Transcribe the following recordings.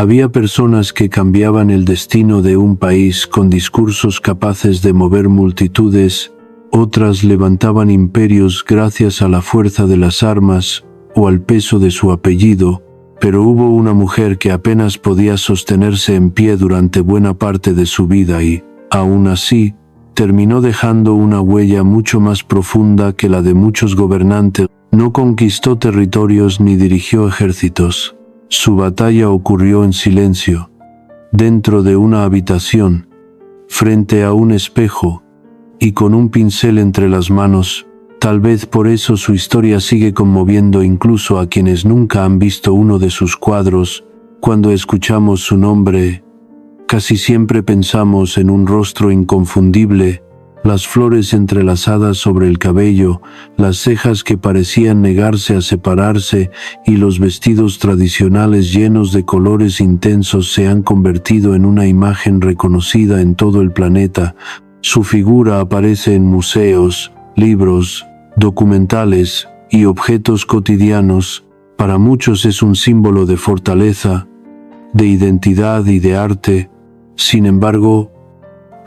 Había personas que cambiaban el destino de un país con discursos capaces de mover multitudes, otras levantaban imperios gracias a la fuerza de las armas o al peso de su apellido, pero hubo una mujer que apenas podía sostenerse en pie durante buena parte de su vida y, aún así, terminó dejando una huella mucho más profunda que la de muchos gobernantes. No conquistó territorios ni dirigió ejércitos. Su batalla ocurrió en silencio, dentro de una habitación, frente a un espejo, y con un pincel entre las manos. Tal vez por eso su historia sigue conmoviendo incluso a quienes nunca han visto uno de sus cuadros. Cuando escuchamos su nombre, casi siempre pensamos en un rostro inconfundible, las flores entrelazadas sobre el cabello, las cejas que parecían negarse a separarse y los vestidos tradicionales llenos de colores intensos se han convertido en una imagen reconocida en todo el planeta. Su figura aparece en museos, libros, documentales y objetos cotidianos. Para muchos es un símbolo de fortaleza, de identidad y de arte. Sin embargo,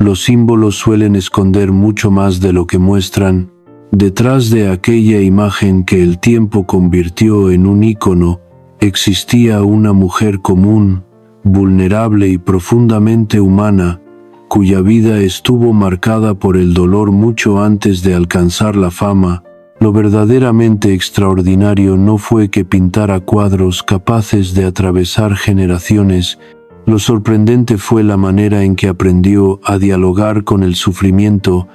los símbolos suelen esconder mucho más de lo que muestran. Detrás de aquella imagen que el tiempo convirtió en un ícono, existía una mujer común, vulnerable y profundamente humana, cuya vida estuvo marcada por el dolor mucho antes de alcanzar la fama. Lo verdaderamente extraordinario no fue que pintara cuadros capaces de atravesar generaciones. Lo sorprendente fue la manera en que aprendió a dialogar con el sufrimiento.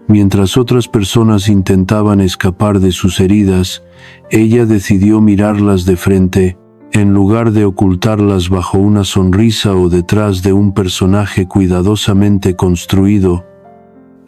Mientras otras personas intentaban escapar de sus heridas, ella decidió mirarlas de frente, en lugar de ocultarlas bajo una sonrisa o detrás de un personaje cuidadosamente construido.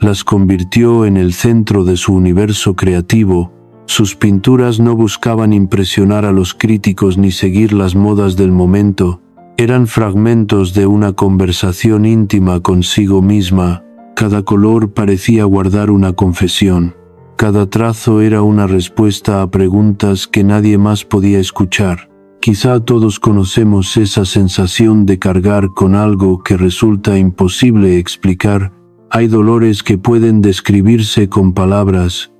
Las convirtió en el centro de su universo creativo. Sus pinturas no buscaban impresionar a los críticos ni seguir las modas del momento. Eran fragmentos de una conversación íntima consigo misma. Cada color parecía guardar una confesión. Cada trazo era una respuesta a preguntas que nadie más podía escuchar. Quizá todos conocemos esa sensación de cargar con algo que resulta imposible explicar. Hay dolores que pueden describirse con palabras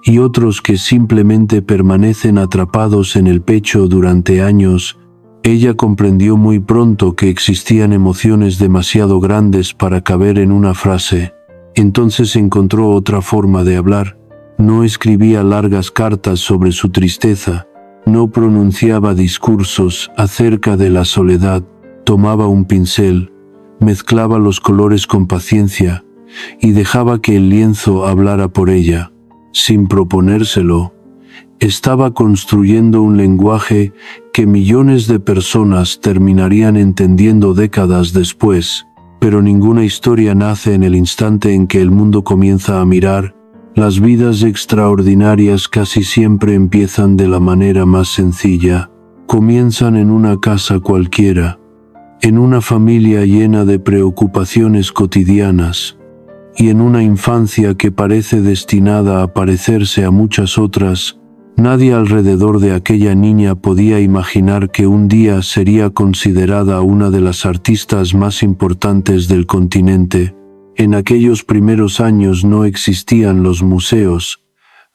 y otros que simplemente permanecen atrapados en el pecho durante años. Ella comprendió muy pronto que existían emociones demasiado grandes para caber en una frase. Entonces encontró otra forma de hablar. No escribía largas cartas sobre su tristeza. No pronunciaba discursos acerca de la soledad. Tomaba un pincel, mezclaba los colores con paciencia y dejaba que el lienzo hablara por ella. Sin proponérselo, estaba construyendo un lenguaje que millones de personas terminarían entendiendo décadas después. Pero ninguna historia nace en el instante en que el mundo comienza a mirar. Las vidas extraordinarias casi siempre empiezan de la manera más sencilla. Comienzan en una casa cualquiera, en una familia llena de preocupaciones cotidianas, y en una infancia que parece destinada a parecerse a muchas otras. Nadie alrededor de aquella niña podía imaginar que un día sería considerada una de las artistas más importantes del continente. En aquellos primeros años no existían los museos,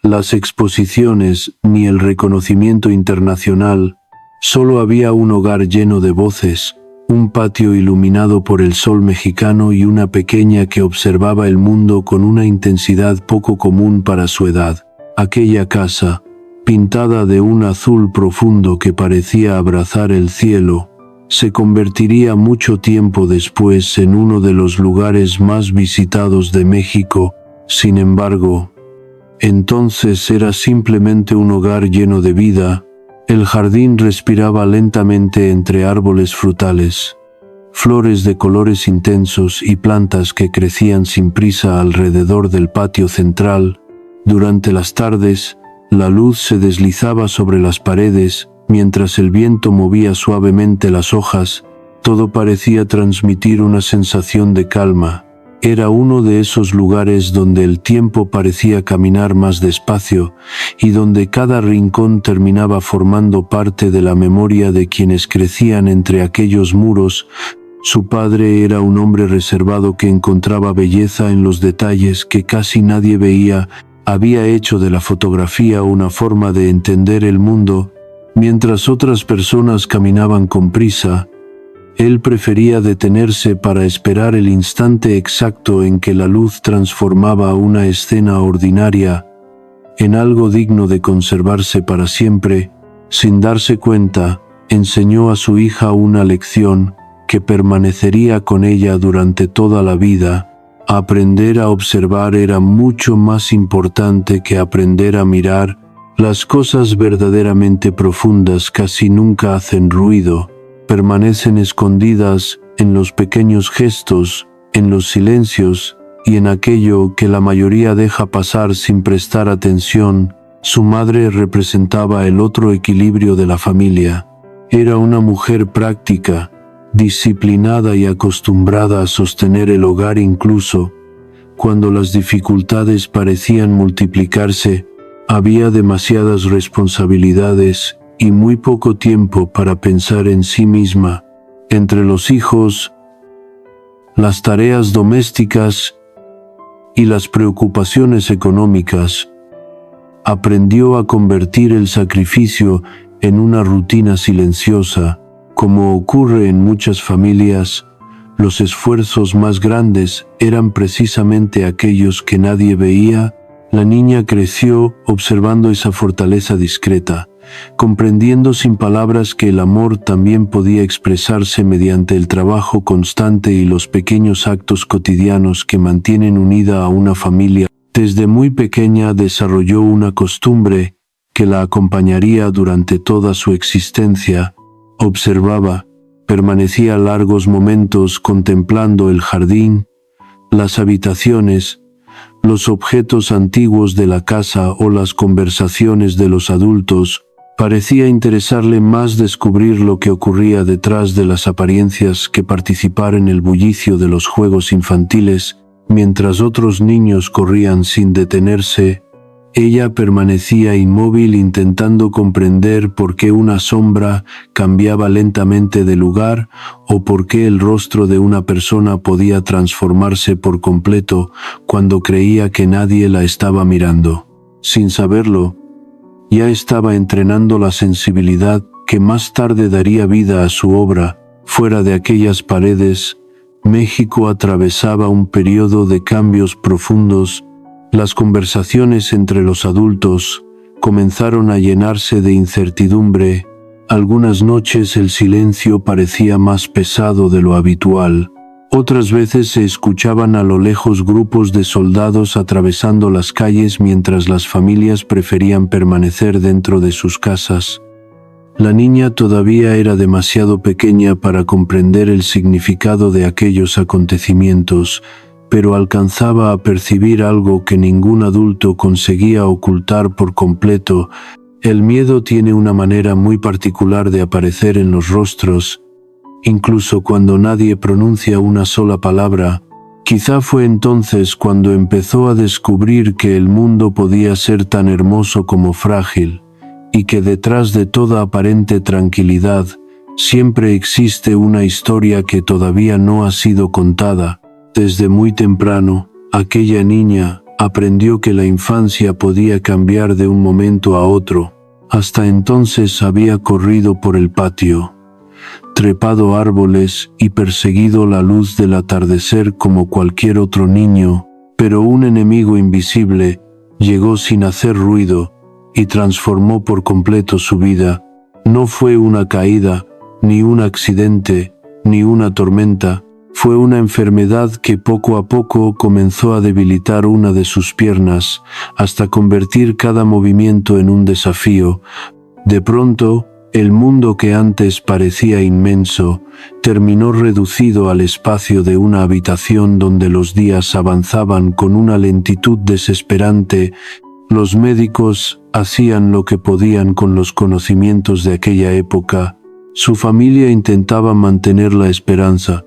las exposiciones ni el reconocimiento internacional. Solo había un hogar lleno de voces, un patio iluminado por el sol mexicano y una pequeña que observaba el mundo con una intensidad poco común para su edad. Aquella casa, pintada de un azul profundo que parecía abrazar el cielo, se convertiría mucho tiempo después en uno de los lugares más visitados de México. Sin embargo, entonces era simplemente un hogar lleno de vida. El jardín respiraba lentamente entre árboles frutales, flores de colores intensos y plantas que crecían sin prisa alrededor del patio central. Durante las tardes, la luz se deslizaba sobre las paredes, mientras el viento movía suavemente las hojas. Todo parecía transmitir una sensación de calma. Era uno de esos lugares donde el tiempo parecía caminar más despacio y donde cada rincón terminaba formando parte de la memoria de quienes crecían entre aquellos muros. Su padre era un hombre reservado que encontraba belleza en los detalles que casi nadie veía. Había hecho de la fotografía una forma de entender el mundo, mientras otras personas caminaban con prisa. Él prefería detenerse para esperar el instante exacto en que la luz transformaba una escena ordinaria en algo digno de conservarse para siempre. Sin darse cuenta, enseñó a su hija una lección que permanecería con ella durante toda la vida. Aprender a observar era mucho más importante que aprender a mirar. Las cosas verdaderamente profundas casi nunca hacen ruido. Permanecen escondidas en los pequeños gestos, en los silencios y en aquello que la mayoría deja pasar sin prestar atención. Su madre representaba el otro equilibrio de la familia. Era una mujer práctica, disciplinada y acostumbrada a sostener el hogar incluso cuando las dificultades parecían multiplicarse. Había demasiadas responsabilidades y muy poco tiempo para pensar en sí misma. Entre los hijos, las tareas domésticas y las preocupaciones económicas, aprendió a convertir el sacrificio en una rutina silenciosa. Como ocurre en muchas familias, los esfuerzos más grandes eran precisamente aquellos que nadie veía. La niña creció observando esa fortaleza discreta, comprendiendo sin palabras que el amor también podía expresarse mediante el trabajo constante y los pequeños actos cotidianos que mantienen unida a una familia. Desde muy pequeña desarrolló una costumbre que la acompañaría durante toda su existencia. Observaba, permanecía largos momentos contemplando el jardín, las habitaciones, los objetos antiguos de la casa o las conversaciones de los adultos. Parecía interesarle más descubrir lo que ocurría detrás de las apariencias que participar en el bullicio de los juegos infantiles. Mientras otros niños corrían sin detenerse, ella permanecía inmóvil intentando comprender por qué una sombra cambiaba lentamente de lugar o por qué el rostro de una persona podía transformarse por completo cuando creía que nadie la estaba mirando. Sin saberlo, ya estaba entrenando la sensibilidad que más tarde daría vida a su obra. Fuera de aquellas paredes, México atravesaba un periodo de cambios profundos. Las conversaciones entre los adultos comenzaron a llenarse de incertidumbre. Algunas noches el silencio parecía más pesado de lo habitual. Otras veces se escuchaban a lo lejos grupos de soldados atravesando las calles mientras las familias preferían permanecer dentro de sus casas. La niña todavía era demasiado pequeña para comprender el significado de aquellos acontecimientos, pero alcanzaba a percibir algo que ningún adulto conseguía ocultar por completo. El miedo tiene una manera muy particular de aparecer en los rostros, incluso cuando nadie pronuncia una sola palabra. Quizá fue entonces cuando empezó a descubrir que el mundo podía ser tan hermoso como frágil, y que detrás de toda aparente tranquilidad siempre existe una historia que todavía no ha sido contada. Desde muy temprano, aquella niña aprendió que la infancia podía cambiar de un momento a otro. Hasta entonces había corrido por el patio, trepado árboles y perseguido la luz del atardecer como cualquier otro niño, pero un enemigo invisible llegó sin hacer ruido y transformó por completo su vida. No fue una caída, ni un accidente, ni una tormenta. Fue una enfermedad que poco a poco comenzó a debilitar una de sus piernas, hasta convertir cada movimiento en un desafío. De pronto, el mundo que antes parecía inmenso, terminó reducido al espacio de una habitación donde los días avanzaban con una lentitud desesperante. Los médicos hacían lo que podían con los conocimientos de aquella época. Su familia intentaba mantener la esperanza,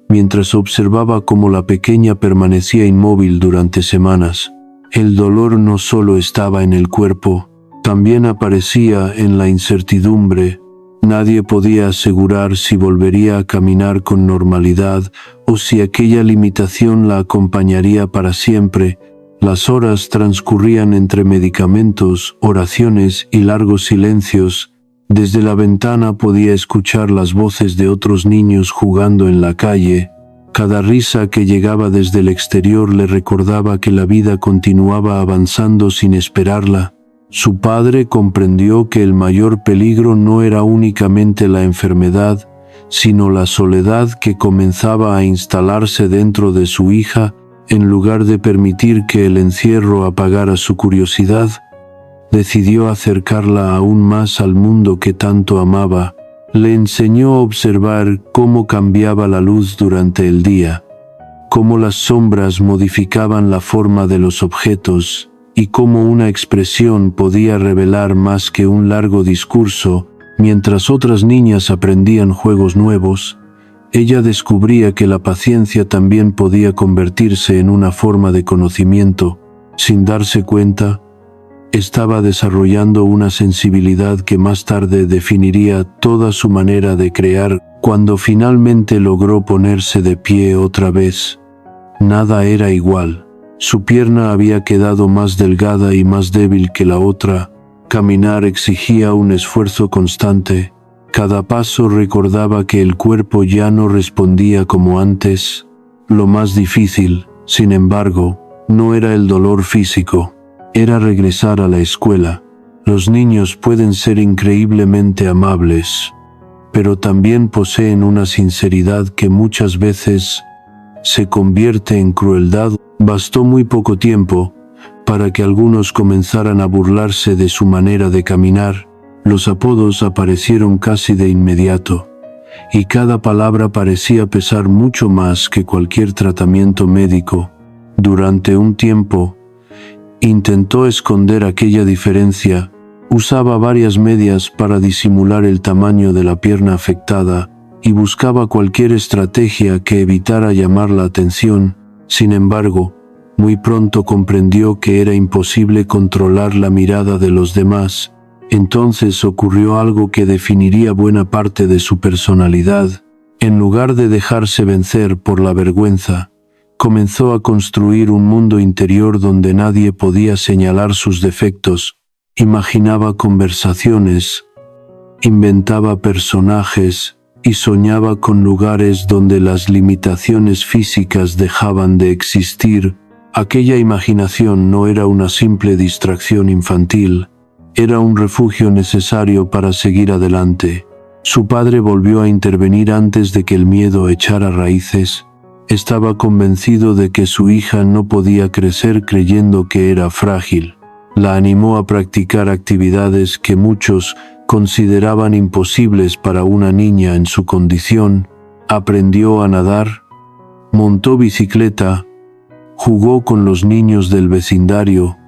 mientras observaba cómo la pequeña permanecía inmóvil durante semanas. El dolor no solo estaba en el cuerpo, también aparecía en la incertidumbre. Nadie podía asegurar si volvería a caminar con normalidad o si aquella limitación la acompañaría para siempre. Las horas transcurrían entre medicamentos, oraciones y largos silencios. Desde la ventana podía escuchar las voces de otros niños jugando en la calle. Cada risa que llegaba desde el exterior le recordaba que la vida continuaba avanzando sin esperarla. Su padre comprendió que el mayor peligro no era únicamente la enfermedad, sino la soledad que comenzaba a instalarse dentro de su hija. En lugar de permitir que el encierro apagara su curiosidad, decidió acercarla aún más al mundo que tanto amaba. Le enseñó a observar cómo cambiaba la luz durante el día, cómo las sombras modificaban la forma de los objetos y cómo una expresión podía revelar más que un largo discurso. Mientras otras niñas aprendían juegos nuevos, ella descubría que la paciencia también podía convertirse en una forma de conocimiento. Sin darse cuenta, estaba desarrollando una sensibilidad que más tarde definiría toda su manera de crear. Cuando finalmente logró ponerse de pie otra vez, nada era igual. Su pierna había quedado más delgada y más débil que la otra. Caminar exigía un esfuerzo constante. Cada paso recordaba que el cuerpo ya no respondía como antes. Lo más difícil, sin embargo, no era el dolor físico. Era regresar a la escuela. Los niños pueden ser increíblemente amables, pero también poseen una sinceridad que muchas veces se convierte en crueldad. Bastó muy poco tiempo para que algunos comenzaran a burlarse de su manera de caminar. Los apodos aparecieron casi de inmediato, y cada palabra parecía pesar mucho más que cualquier tratamiento médico. Durante un tiempo, intentó esconder aquella diferencia. Usaba varias medias para disimular el tamaño de la pierna afectada y buscaba cualquier estrategia que evitara llamar la atención. Sin embargo, muy pronto comprendió que era imposible controlar la mirada de los demás. Entonces ocurrió algo que definiría buena parte de su personalidad. En lugar de dejarse vencer por la vergüenza, comenzó a construir un mundo interior donde nadie podía señalar sus defectos. Imaginaba conversaciones, inventaba personajes y soñaba con lugares donde las limitaciones físicas dejaban de existir. Aquella imaginación no era una simple distracción infantil, era un refugio necesario para seguir adelante. Su padre volvió a intervenir antes de que el miedo echara raíces. Estaba convencido de que su hija no podía crecer creyendo que era frágil. La animó a practicar actividades que muchos consideraban imposibles para una niña en su condición. Aprendió a nadar, montó bicicleta, jugó con los niños del vecindario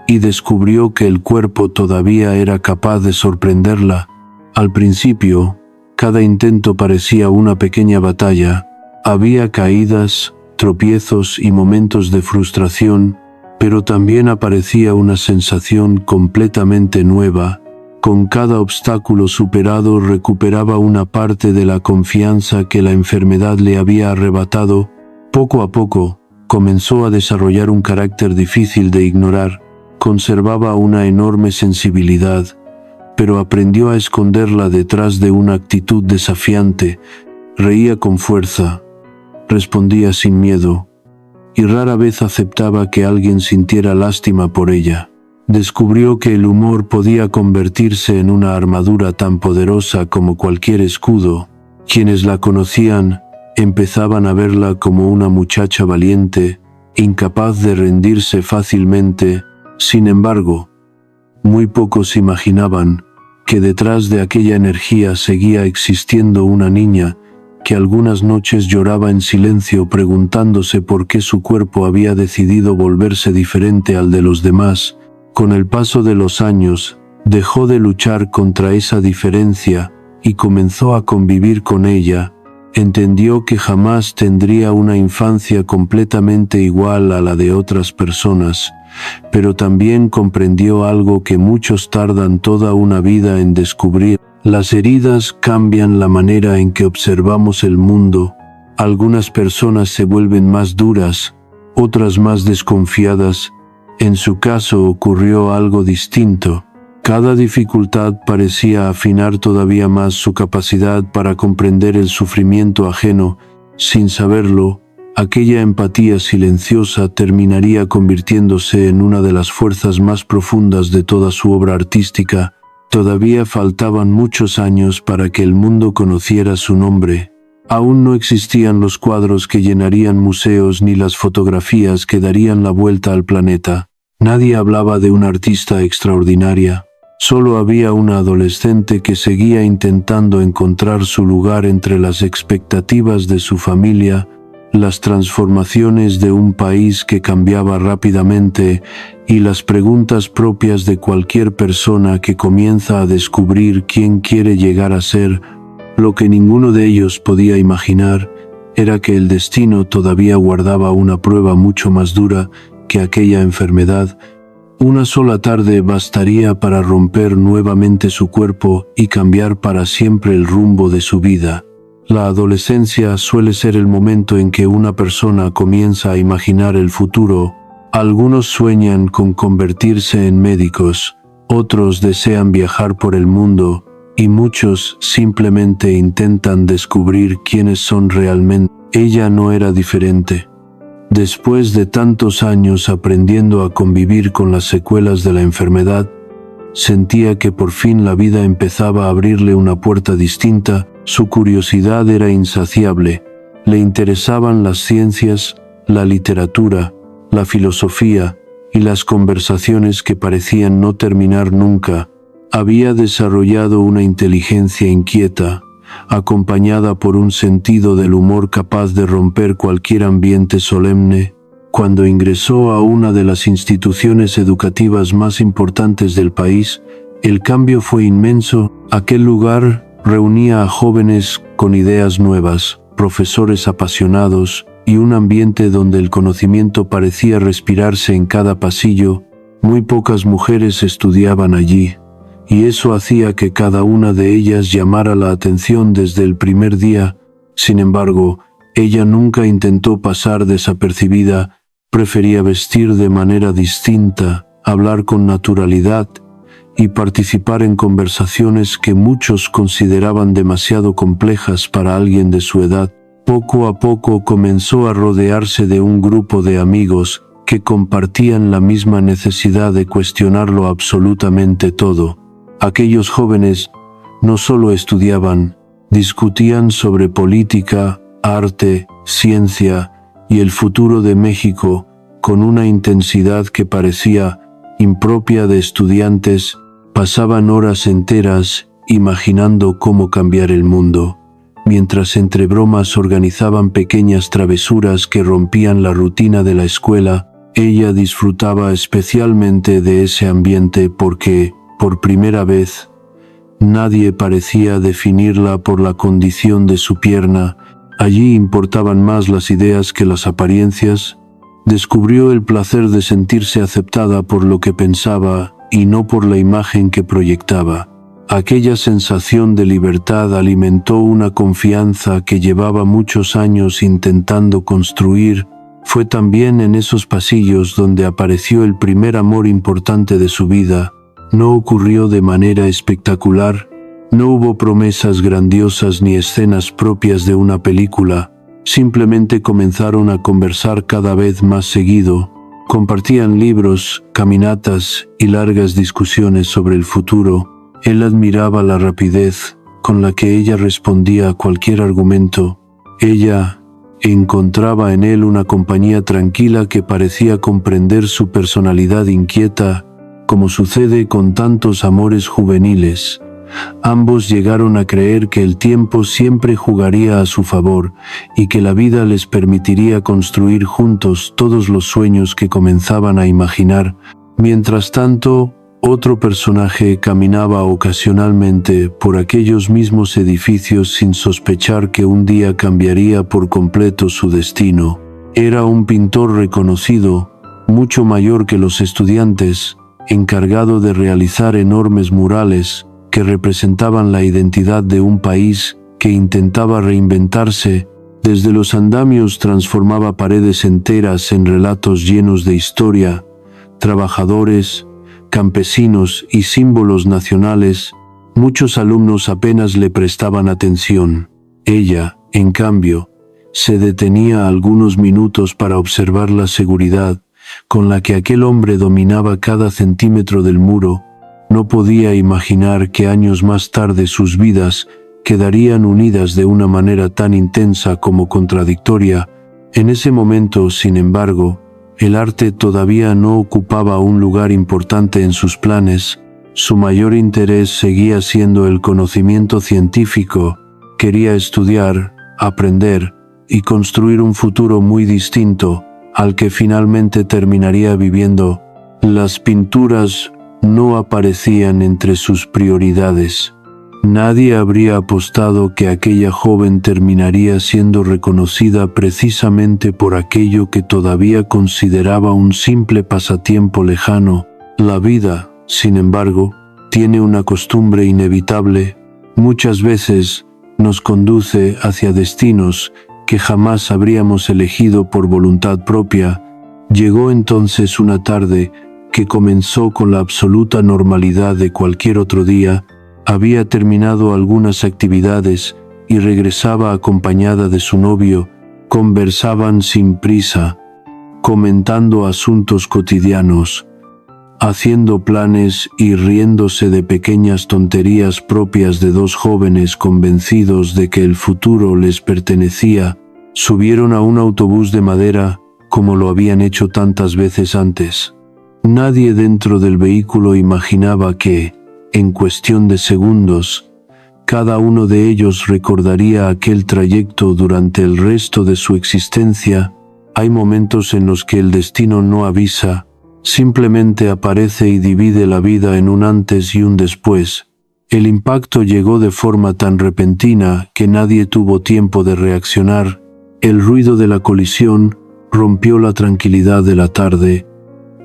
y descubrió que el cuerpo todavía era capaz de sorprenderla. Al principio, cada intento parecía una pequeña batalla. Había caídas, tropiezos y momentos de frustración, pero también aparecía una sensación completamente nueva. Con cada obstáculo superado recuperaba una parte de la confianza que la enfermedad le había arrebatado. Poco a poco, comenzó a desarrollar un carácter difícil de ignorar. Conservaba una enorme sensibilidad, pero aprendió a esconderla detrás de una actitud desafiante. Reía con fuerza, respondía sin miedo, y rara vez aceptaba que alguien sintiera lástima por ella. Descubrió que el humor podía convertirse en una armadura tan poderosa como cualquier escudo. Quienes la conocían empezaban a verla como una muchacha valiente, incapaz de rendirse fácilmente. Sin embargo, muy pocos imaginaban que detrás de aquella energía seguía existiendo una niña que algunas noches lloraba en silencio preguntándose por qué su cuerpo había decidido volverse diferente al de los demás. Con el paso de los años, dejó de luchar contra esa diferencia y comenzó a convivir con ella. Entendió que jamás tendría una infancia completamente igual a la de otras personas, pero también comprendió algo que muchos tardan toda una vida en descubrir. Las heridas cambian la manera en que observamos el mundo. Algunas personas se vuelven más duras, otras más desconfiadas. En su caso ocurrió algo distinto. Cada dificultad parecía afinar todavía más su capacidad para comprender el sufrimiento ajeno. Sin saberlo, aquella empatía silenciosa terminaría convirtiéndose en una de las fuerzas más profundas de toda su obra artística. Todavía faltaban muchos años para que el mundo conociera su nombre. Aún no existían los cuadros que llenarían museos ni las fotografías que darían la vuelta al planeta. Nadie hablaba de una artista extraordinaria. Solo había una adolescente que seguía intentando encontrar su lugar entre las expectativas de su familia, las transformaciones de un país que cambiaba rápidamente y las preguntas propias de cualquier persona que comienza a descubrir quién quiere llegar a ser. Lo que ninguno de ellos podía imaginar era que el destino todavía guardaba una prueba mucho más dura que aquella enfermedad. Una sola tarde bastaría para romper nuevamente su cuerpo y cambiar para siempre el rumbo de su vida. La adolescencia suele ser el momento en que una persona comienza a imaginar el futuro. Algunos sueñan con convertirse en médicos, otros desean viajar por el mundo, y muchos simplemente intentan descubrir quiénes son realmente. Ella no era diferente. Después de tantos años aprendiendo a convivir con las secuelas de la enfermedad, sentía que por fin la vida empezaba a abrirle una puerta distinta. Su curiosidad era insaciable. Le interesaban las ciencias, la literatura, la filosofía y las conversaciones que parecían no terminar nunca. Había desarrollado una inteligencia inquieta, acompañada por un sentido del humor capaz de romper cualquier ambiente solemne. Cuando ingresó a una de las instituciones educativas más importantes del país, el cambio fue inmenso. Aquel lugar reunía a jóvenes con ideas nuevas, profesores apasionados y un ambiente donde el conocimiento parecía respirarse en cada pasillo. Muy pocas mujeres estudiaban allí, y eso hacía que cada una de ellas llamara la atención desde el primer día. Sin embargo, ella nunca intentó pasar desapercibida. Prefería vestir de manera distinta, hablar con naturalidad y participar en conversaciones que muchos consideraban demasiado complejas para alguien de su edad. Poco a poco comenzó a rodearse de un grupo de amigos que compartían la misma necesidad de cuestionarlo absolutamente todo. Aquellos jóvenes no solo estudiaban, discutían sobre política, arte, ciencia y el futuro de México con una intensidad que parecía impropia de estudiantes. Pasaban horas enteras imaginando cómo cambiar el mundo, mientras entre bromas organizaban pequeñas travesuras que rompían la rutina de la escuela. Ella disfrutaba especialmente de ese ambiente porque, por primera vez, nadie parecía definirla por la condición de su pierna. Allí importaban más las ideas que las apariencias. Descubrió el placer de sentirse aceptada por lo que pensaba y no por la imagen que proyectaba. Aquella sensación de libertad alimentó una confianza que llevaba muchos años intentando construir. Fue también en esos pasillos donde apareció el primer amor importante de su vida. No ocurrió de manera espectacular, no hubo promesas grandiosas ni escenas propias de una película. Simplemente comenzaron a conversar cada vez más seguido. Compartían libros, caminatas y largas discusiones sobre el futuro. Él admiraba la rapidez con la que ella respondía a cualquier argumento. Ella encontraba en él una compañía tranquila que parecía comprender su personalidad inquieta, como sucede con tantos amores juveniles. Ambos llegaron a creer que el tiempo siempre jugaría a su favor y que la vida les permitiría construir juntos todos los sueños que comenzaban a imaginar. Mientras tanto, Otro personaje caminaba ocasionalmente por aquellos mismos edificios sin sospechar que un día cambiaría por completo su destino. Era un pintor reconocido, mucho mayor que los estudiantes, encargado de realizar enormes murales que representaban la identidad de un país que intentaba reinventarse. Desde los andamios transformaba paredes enteras en relatos llenos de historia, trabajadores, campesinos y símbolos nacionales. Muchos alumnos apenas le prestaban atención. Ella, en cambio, se detenía algunos minutos para observar la seguridad con la que aquel hombre dominaba cada centímetro del muro. No podía imaginar que años más tarde sus vidas quedarían unidas de una manera tan intensa como contradictoria. En ese momento, sin embargo, el arte todavía no ocupaba un lugar importante en sus planes. Su mayor interés seguía siendo el conocimiento científico. Quería estudiar, aprender y construir un futuro muy distinto al que finalmente terminaría viviendo. Las pinturas no aparecían entre sus prioridades. Nadie habría apostado que aquella joven terminaría siendo reconocida precisamente por aquello que todavía consideraba un simple pasatiempo lejano. La vida, sin embargo, tiene una costumbre inevitable. Muchas veces nos conduce hacia destinos que jamás habríamos elegido por voluntad propia. Llegó entonces una tarde que comenzó con la absoluta normalidad de cualquier otro día. Había terminado algunas actividades y regresaba acompañada de su novio. Conversaban sin prisa, comentando asuntos cotidianos, haciendo planes y riéndose de pequeñas tonterías propias de dos jóvenes convencidos de que el futuro les pertenecía. Subieron a un autobús de madera, como lo habían hecho tantas veces antes. Nadie dentro del vehículo imaginaba que, en cuestión de segundos, cada uno de ellos recordaría aquel trayecto durante el resto de su existencia. Hay momentos en los que el destino no avisa, simplemente aparece y divide la vida en un antes y un después. El impacto llegó de forma tan repentina que nadie tuvo tiempo de reaccionar. El ruido de la colisión rompió la tranquilidad de la tarde,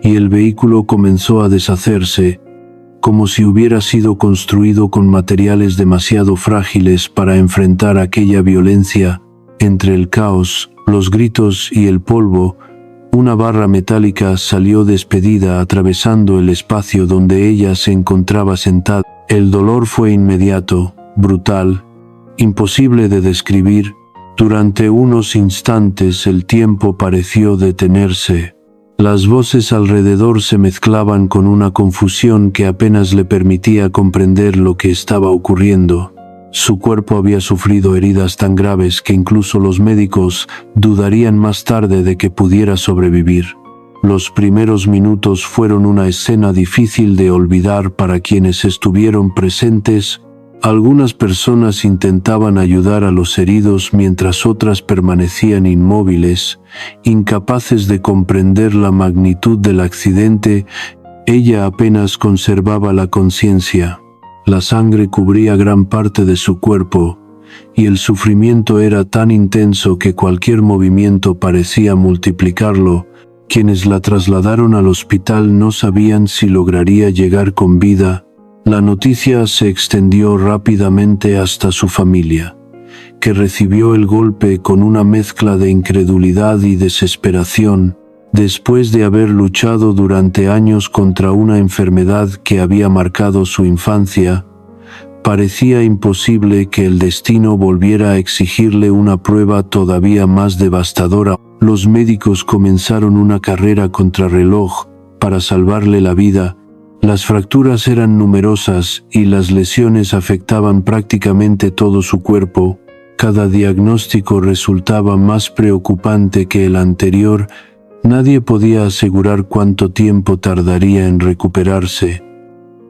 y el vehículo comenzó a deshacerse, como si hubiera sido construido con materiales demasiado frágiles para enfrentar aquella violencia. Entre el caos, los gritos y el polvo, una barra metálica salió despedida atravesando el espacio donde ella se encontraba sentada. El dolor fue inmediato, brutal, imposible de describir. Durante unos instantes el tiempo pareció detenerse. Las voces alrededor se mezclaban con una confusión que apenas le permitía comprender lo que estaba ocurriendo. Su cuerpo había sufrido heridas tan graves que incluso los médicos dudarían más tarde de que pudiera sobrevivir. Los primeros minutos fueron una escena difícil de olvidar para quienes estuvieron presentes. Algunas personas intentaban ayudar a los heridos mientras otras permanecían inmóviles, incapaces de comprender la magnitud del accidente. Ella apenas conservaba la conciencia. La sangre cubría gran parte de su cuerpo, y el sufrimiento era tan intenso que cualquier movimiento parecía multiplicarlo. Quienes la trasladaron al hospital no sabían si lograría llegar con vida. La noticia se extendió rápidamente hasta su familia, que recibió el golpe con una mezcla de incredulidad y desesperación. Después de haber luchado durante años contra una enfermedad que había marcado su infancia, parecía imposible que el destino volviera a exigirle una prueba todavía más devastadora. Los médicos comenzaron una carrera contrarreloj para salvarle la vida. Las fracturas eran numerosas y las lesiones afectaban prácticamente todo su cuerpo. Cada diagnóstico resultaba más preocupante que el anterior. Nadie podía asegurar cuánto tiempo tardaría en recuperarse,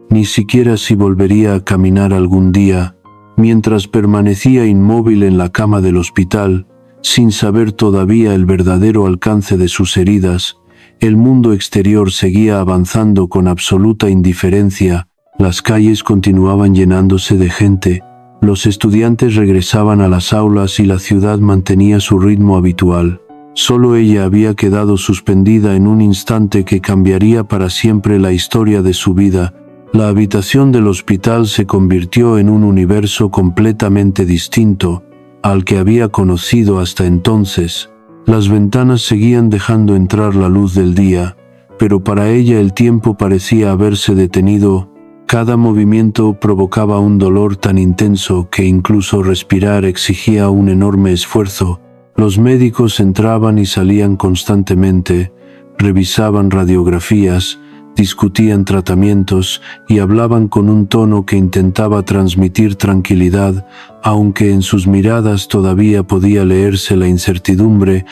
ni siquiera si volvería a caminar algún día. Mientras permanecía inmóvil en la cama del hospital, sin saber todavía el verdadero alcance de sus heridas, El mundo exterior seguía avanzando con absoluta indiferencia, las calles continuaban llenándose de gente, los estudiantes regresaban a las aulas y la ciudad mantenía su ritmo habitual. Solo ella había quedado suspendida en un instante que cambiaría para siempre la historia de su vida. La habitación del hospital se convirtió en un universo completamente distinto al que había conocido hasta entonces. Las ventanas seguían dejando entrar la luz del día, pero para ella el tiempo parecía haberse detenido. Cada movimiento provocaba un dolor tan intenso que incluso respirar exigía un enorme esfuerzo. Los médicos entraban y salían constantemente, revisaban radiografías, discutían tratamientos y hablaban con un tono que intentaba transmitir tranquilidad, aunque en sus miradas todavía podía leerse la incertidumbre.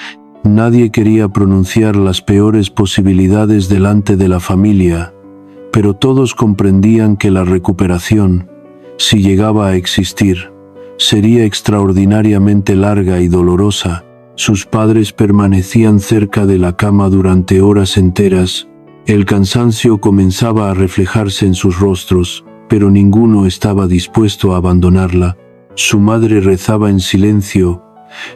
Nadie quería pronunciar las peores posibilidades delante de la familia, pero todos comprendían que la recuperación, si llegaba a existir, sería extraordinariamente larga y dolorosa. Sus padres permanecían cerca de la cama durante horas enteras. El cansancio comenzaba a reflejarse en sus rostros, pero ninguno estaba dispuesto a abandonarla. Su madre rezaba en silencio,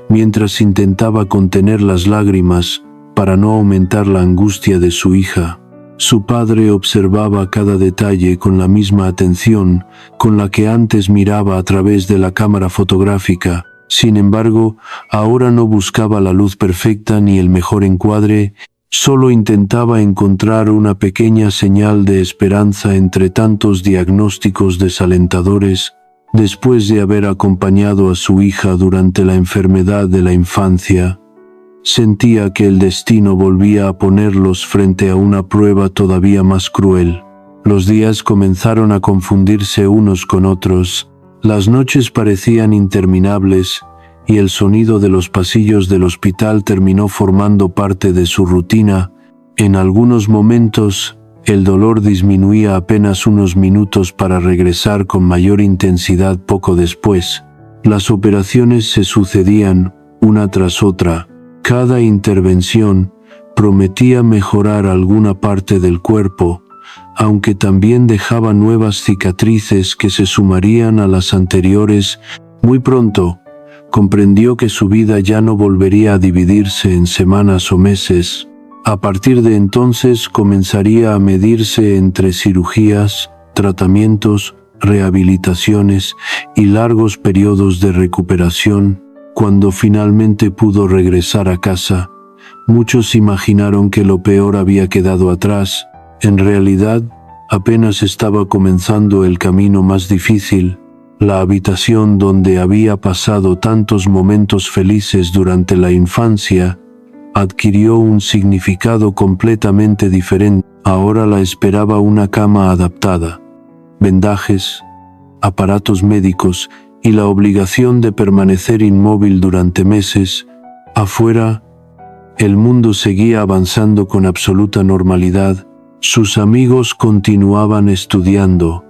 mientras intentaba contener las lágrimas para no aumentar la angustia de su hija. Su padre observaba cada detalle con la misma atención con la que antes miraba a través de la cámara fotográfica. Sin embargo, ahora no buscaba la luz perfecta ni el mejor encuadre, solo intentaba encontrar una pequeña señal de esperanza entre tantos diagnósticos desalentadores. Después de haber acompañado a su hija durante la enfermedad de la infancia, sentía que el destino volvía a ponerlos frente a una prueba todavía más cruel. Los días comenzaron a confundirse unos con otros, las noches parecían interminables, y el sonido de los pasillos del hospital terminó formando parte de su rutina. En algunos momentos, el dolor disminuía apenas unos minutos para regresar con mayor intensidad poco después. Las operaciones se sucedían, una tras otra. Cada intervención prometía mejorar alguna parte del cuerpo, aunque también dejaba nuevas cicatrices que se sumarían a las anteriores. Muy pronto, comprendió que su vida ya no volvería a dividirse en semanas o meses. A partir de entonces comenzaría a medirse entre cirugías, tratamientos, rehabilitaciones y largos periodos de recuperación. Cuando finalmente pudo regresar a casa, muchos imaginaron que lo peor había quedado atrás. En realidad, apenas estaba comenzando el camino más difícil. La habitación donde había pasado tantos momentos felices durante la infancia adquirió un significado completamente diferente. Ahora la esperaba una cama adaptada, vendajes, aparatos médicos y la obligación de permanecer inmóvil durante meses. Afuera, el mundo seguía avanzando con absoluta normalidad. Sus amigos continuaban estudiando.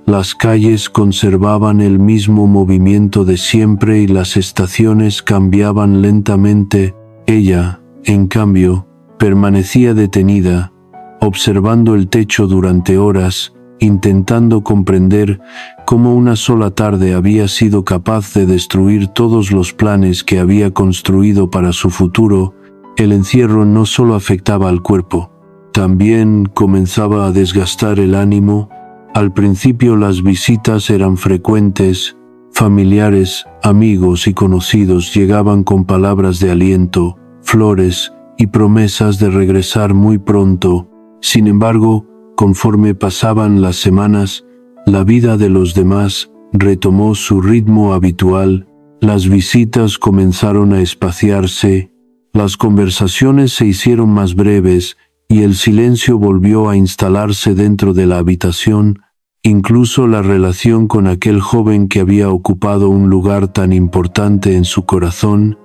Las calles conservaban el mismo movimiento de siempre y las estaciones cambiaban lentamente. Ella, en cambio, permanecía detenida, observando el techo durante horas, intentando comprender cómo una sola tarde había sido capaz de destruir todos los planes que había construido para su futuro. El encierro no solo afectaba al cuerpo, también comenzaba a desgastar el ánimo. Al principio las visitas eran frecuentes. Familiares, amigos y conocidos llegaban con palabras de aliento, flores y promesas de regresar muy pronto. Sin embargo, conforme pasaban las semanas, la vida de los demás retomó su ritmo habitual. Las visitas comenzaron a espaciarse, las conversaciones se hicieron más breves y el silencio volvió a instalarse dentro de la habitación. Incluso la relación con aquel joven que había ocupado un lugar tan importante en su corazón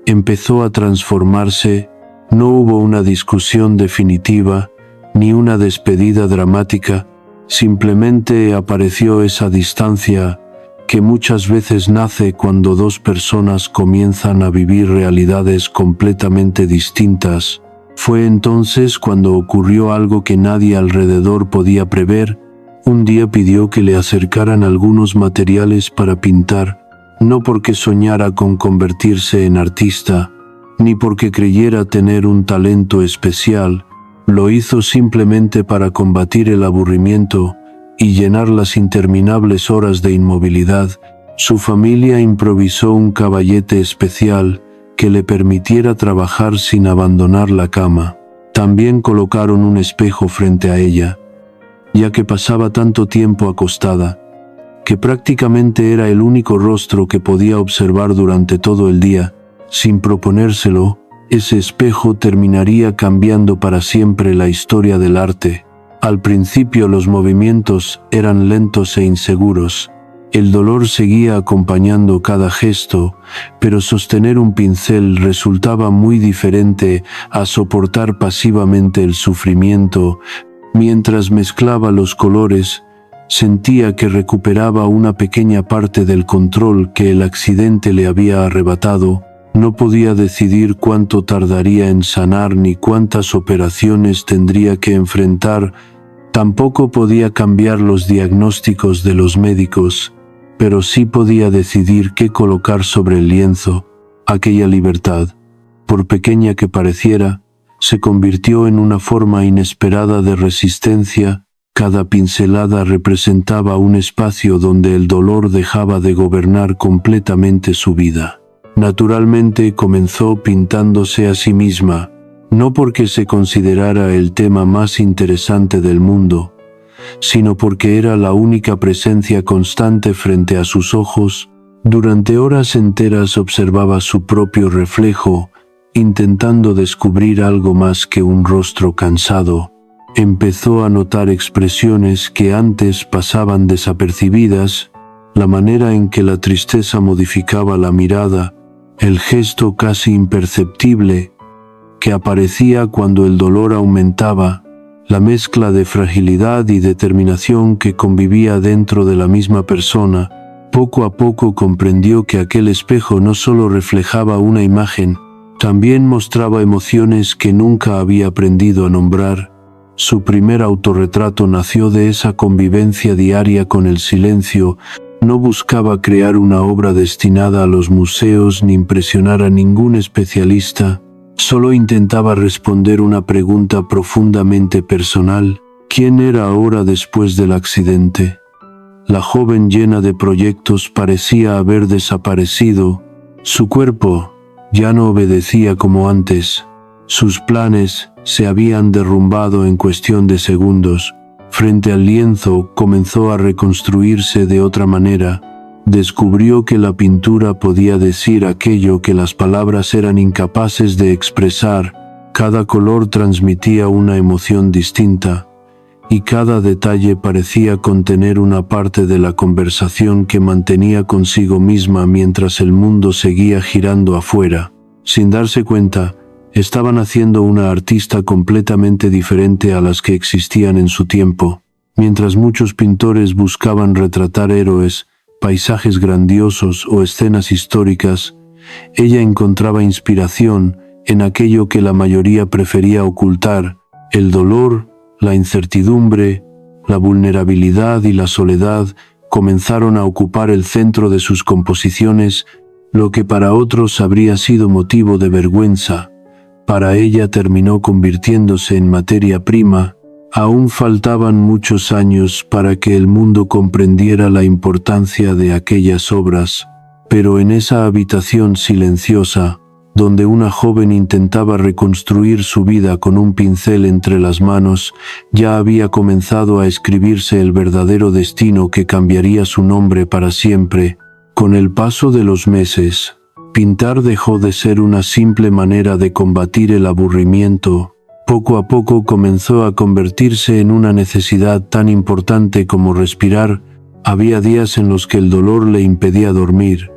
empezó a transformarse. No hubo una discusión definitiva, ni una despedida dramática, simplemente apareció esa distancia que muchas veces nace cuando dos personas comienzan a vivir realidades completamente distintas. Fue entonces cuando ocurrió algo que nadie alrededor podía prever. Un día pidió que le acercaran algunos materiales para pintar, no porque soñara con convertirse en artista, ni porque creyera tener un talento especial. Lo hizo simplemente para combatir el aburrimiento y llenar las interminables horas de inmovilidad. Su familia improvisó un caballete especial que le permitiera trabajar sin abandonar la cama. También colocaron un espejo frente a ella, ya que pasaba tanto tiempo acostada, que prácticamente era el único rostro que podía observar durante todo el día. Sin proponérselo, ese espejo terminaría cambiando para siempre la historia del arte. Al principio los movimientos eran lentos e inseguros. El dolor seguía acompañando cada gesto, pero sostener un pincel resultaba muy diferente a soportar pasivamente el sufrimiento. Mientras mezclaba los colores, sentía que recuperaba una pequeña parte del control que el accidente le había arrebatado. No podía decidir cuánto tardaría en sanar ni cuántas operaciones tendría que enfrentar. Tampoco podía cambiar los diagnósticos de los médicos, pero sí podía decidir qué colocar sobre el lienzo. Aquella libertad, por pequeña que pareciera, se convirtió en una forma inesperada de resistencia. Cada pincelada representaba un espacio donde el dolor dejaba de gobernar completamente su vida. Naturalmente comenzó pintándose a sí misma, no porque se considerara el tema más interesante del mundo, sino porque era la única presencia constante frente a sus ojos. Durante horas enteras observaba su propio reflejo, intentando descubrir algo más que un rostro cansado. Empezó a notar expresiones que antes pasaban desapercibidas, la manera en que la tristeza modificaba la mirada, el gesto casi imperceptible que aparecía cuando el dolor aumentaba, la mezcla de fragilidad y determinación que convivía dentro de la misma persona. Poco a poco comprendió que aquel espejo no solo reflejaba una imagen, también mostraba emociones que nunca había aprendido a nombrar. Su primer autorretrato nació de esa convivencia diaria con el silencio. No buscaba crear una obra destinada a los museos ni impresionar a ningún especialista. Solo intentaba responder una pregunta profundamente personal: ¿quién era ahora después del accidente? La joven llena de proyectos parecía haber desaparecido. Su cuerpo ya no obedecía como antes. Sus planes se habían derrumbado en cuestión de segundos. Frente al lienzo comenzó a reconstruirse de otra manera. Descubrió que la pintura podía decir aquello que las palabras eran incapaces de expresar. Cada color transmitía una emoción distinta, y cada detalle parecía contener una parte de la conversación que mantenía consigo misma mientras el mundo seguía girando afuera. Sin darse cuenta, estaban haciendo una artista completamente diferente a las que existían en su tiempo. Mientras muchos pintores buscaban retratar héroes, paisajes grandiosos o escenas históricas, ella encontraba inspiración en aquello que la mayoría prefería ocultar: el dolor, la incertidumbre, la vulnerabilidad y la soledad comenzaron a ocupar el centro de sus composiciones. Lo que para otros habría sido motivo de vergüenza, para ella terminó convirtiéndose en materia prima. Aún faltaban muchos años para que el mundo comprendiera la importancia de aquellas obras, pero en esa habitación silenciosa, donde una joven intentaba reconstruir su vida con un pincel entre las manos, ya había comenzado a escribirse el verdadero destino que cambiaría su nombre para siempre. Con el paso de los meses, pintar dejó de ser una simple manera de combatir el aburrimiento. Poco a poco comenzó a convertirse en una necesidad tan importante como respirar. Había días en los que el dolor le impedía dormir,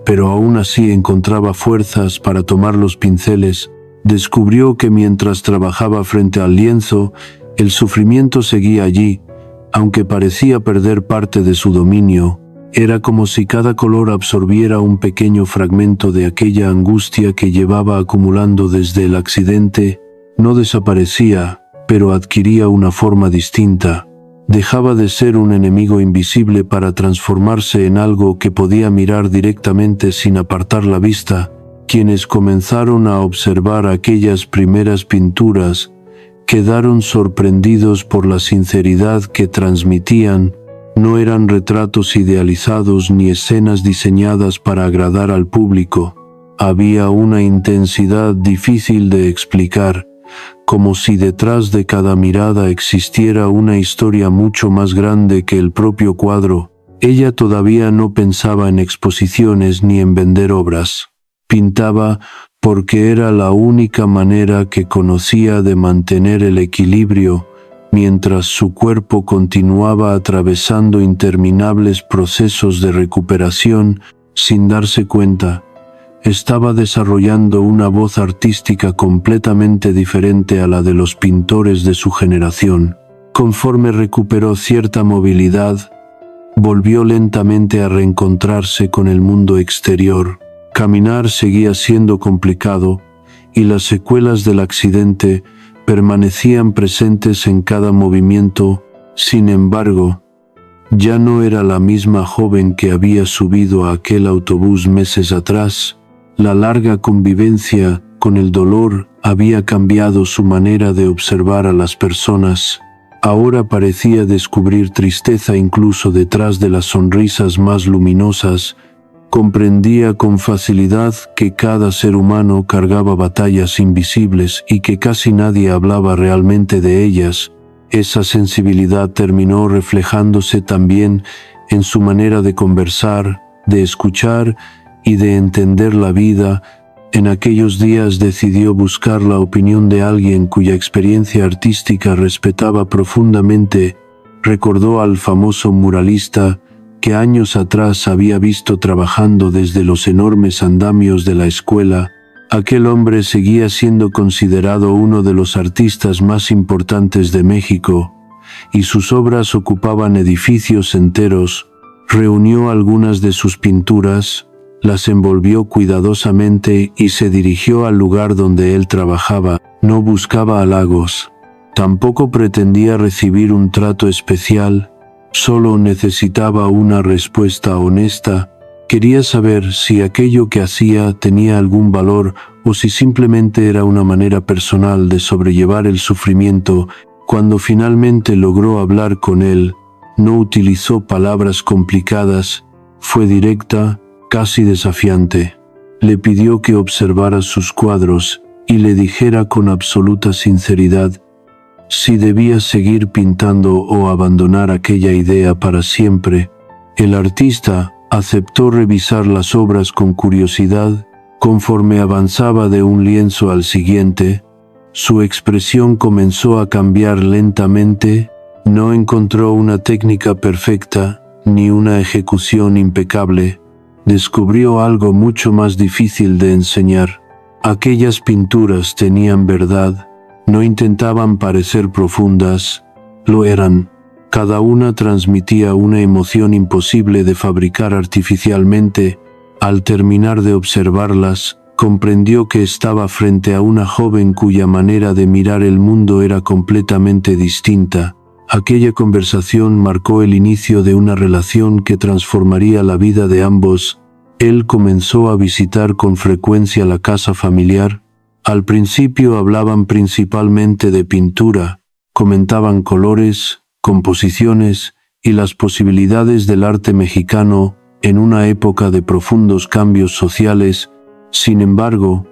pero aún así encontraba fuerzas para tomar los pinceles. Descubrió que mientras trabajaba frente al lienzo, el sufrimiento seguía allí, aunque parecía perder parte de su dominio. Era como si cada color absorbiera un pequeño fragmento de aquella angustia que llevaba acumulando desde el accidente. No desaparecía, pero adquiría una forma distinta. Dejaba de ser un enemigo invisible para transformarse en algo que podía mirar directamente sin apartar la vista. Quienes comenzaron a observar aquellas primeras pinturas quedaron sorprendidos por la sinceridad que transmitían. No eran retratos idealizados ni escenas diseñadas para agradar al público. Había una intensidad difícil de explicar, como si detrás de cada mirada existiera una historia mucho más grande que el propio cuadro. Ella todavía no pensaba en exposiciones ni en vender obras. Pintaba porque era la única manera que conocía de mantener el equilibrio, mientras su cuerpo continuaba atravesando interminables procesos de recuperación sin darse cuenta. Estaba desarrollando una voz artística completamente diferente a la de los pintores de su generación. Conforme recuperó cierta movilidad, volvió lentamente a reencontrarse con el mundo exterior. Caminar seguía siendo complicado, y las secuelas del accidente permanecían presentes en cada movimiento. Sin embargo, ya no era la misma joven que había subido a aquel autobús meses atrás. La larga convivencia con el dolor había cambiado su manera de observar a las personas. Ahora parecía descubrir tristeza incluso detrás de las sonrisas más luminosas. Comprendía con facilidad que cada ser humano cargaba batallas invisibles y que casi nadie hablaba realmente de ellas. Esa sensibilidad terminó reflejándose también en su manera de conversar, de escuchar y de entender la vida. En aquellos días decidió buscar la opinión de alguien cuya experiencia artística respetaba profundamente. Recordó al famoso muralista que años atrás había visto trabajando desde los enormes andamios de la escuela. Aquel hombre seguía siendo considerado uno de los artistas más importantes de México, y sus obras ocupaban edificios enteros. Reunió algunas de sus pinturas, las envolvió cuidadosamente y se dirigió al lugar donde él trabajaba. No buscaba halagos. Tampoco pretendía recibir un trato especial. Solo necesitaba una respuesta honesta. Quería saber si aquello que hacía tenía algún valor o si simplemente era una manera personal de sobrellevar el sufrimiento. Cuando finalmente logró hablar con él, no utilizó palabras complicadas, fue directa, casi desafiante. Le pidió que observara sus cuadros y le dijera con absoluta sinceridad si debía seguir pintando o abandonar aquella idea para siempre. El artista aceptó revisar las obras con curiosidad. Conforme avanzaba de un lienzo al siguiente, su expresión comenzó a cambiar lentamente. No encontró una técnica perfecta, ni una ejecución impecable. Descubrió algo mucho más difícil de enseñar. Aquellas pinturas tenían verdad. No intentaban parecer profundas, lo eran. Cada una transmitía una emoción imposible de fabricar artificialmente. Al terminar de observarlas, comprendió que estaba frente a una joven cuya manera de mirar el mundo era completamente distinta. Aquella conversación marcó el inicio de una relación que transformaría la vida de ambos. Él comenzó a visitar con frecuencia la casa familiar. Al principio hablaban principalmente de pintura, comentaban colores, composiciones y las posibilidades del arte mexicano en una época de profundos cambios sociales. Sin embargo,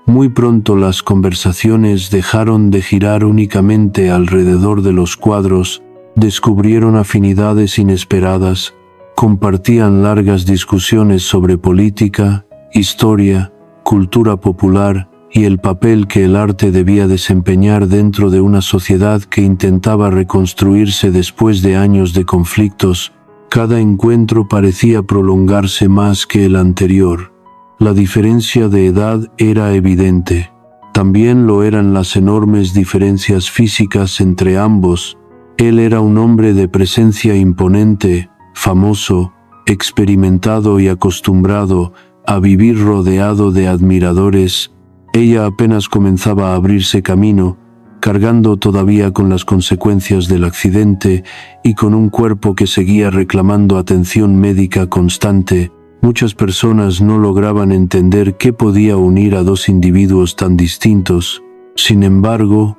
muy pronto las conversaciones dejaron de girar únicamente alrededor de los cuadros. Descubrieron afinidades inesperadas, compartían largas discusiones sobre política, historia, cultura popular y el papel que el arte debía desempeñar dentro de una sociedad que intentaba reconstruirse después de años de conflictos. Cada encuentro parecía prolongarse más que el anterior. La diferencia de edad era evidente. También lo eran las enormes diferencias físicas entre ambos. Él era un hombre de presencia imponente, famoso, experimentado y acostumbrado a vivir rodeado de admiradores. Ella apenas comenzaba a abrirse camino, cargando todavía con las consecuencias del accidente y con un cuerpo que seguía reclamando atención médica constante. Muchas personas no lograban entender qué podía unir a dos individuos tan distintos. Sin embargo,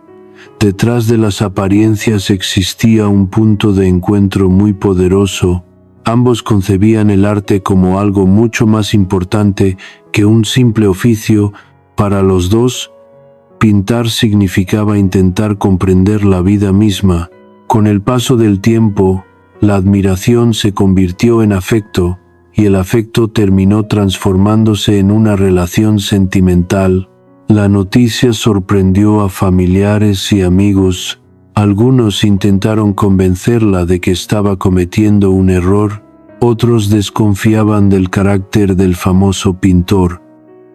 detrás de las apariencias existía un punto de encuentro muy poderoso. Ambos concebían el arte como algo mucho más importante que un simple oficio. Para los dos, pintar significaba intentar comprender la vida misma. Con el paso del tiempo, la admiración se convirtió en afecto, y el afecto terminó transformándose en una relación sentimental. La noticia sorprendió a familiares y amigos. Algunos intentaron convencerla de que estaba cometiendo un error, otros desconfiaban del carácter del famoso pintor,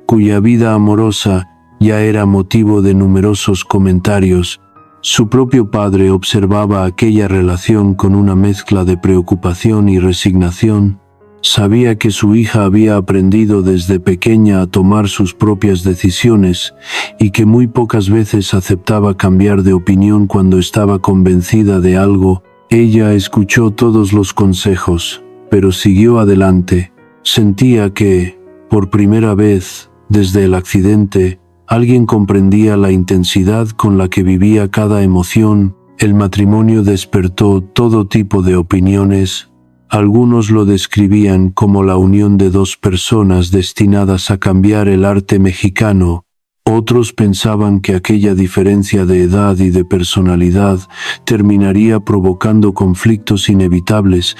cuya vida amorosa ya era motivo de numerosos comentarios. Su propio padre observaba aquella relación con una mezcla de preocupación y resignación. Sabía que su hija había aprendido desde pequeña a tomar sus propias decisiones y que muy pocas veces aceptaba cambiar de opinión cuando estaba convencida de algo. Ella escuchó todos los consejos, pero siguió adelante. Sentía que, por primera vez, desde el accidente, alguien comprendía la intensidad con la que vivía cada emoción. El matrimonio despertó todo tipo de opiniones. Algunos lo describían como la unión de dos personas destinadas a cambiar el arte mexicano. Otros pensaban que aquella diferencia de edad y de personalidad terminaría provocando conflictos inevitables.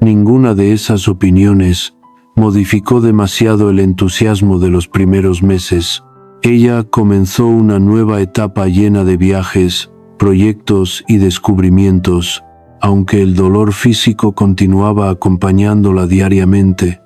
Ninguna de esas opiniones modificó demasiado el entusiasmo de los primeros meses. Ella comenzó una nueva etapa llena de viajes, proyectos y descubrimientos. Aunque el dolor físico continuaba acompañándola diariamente,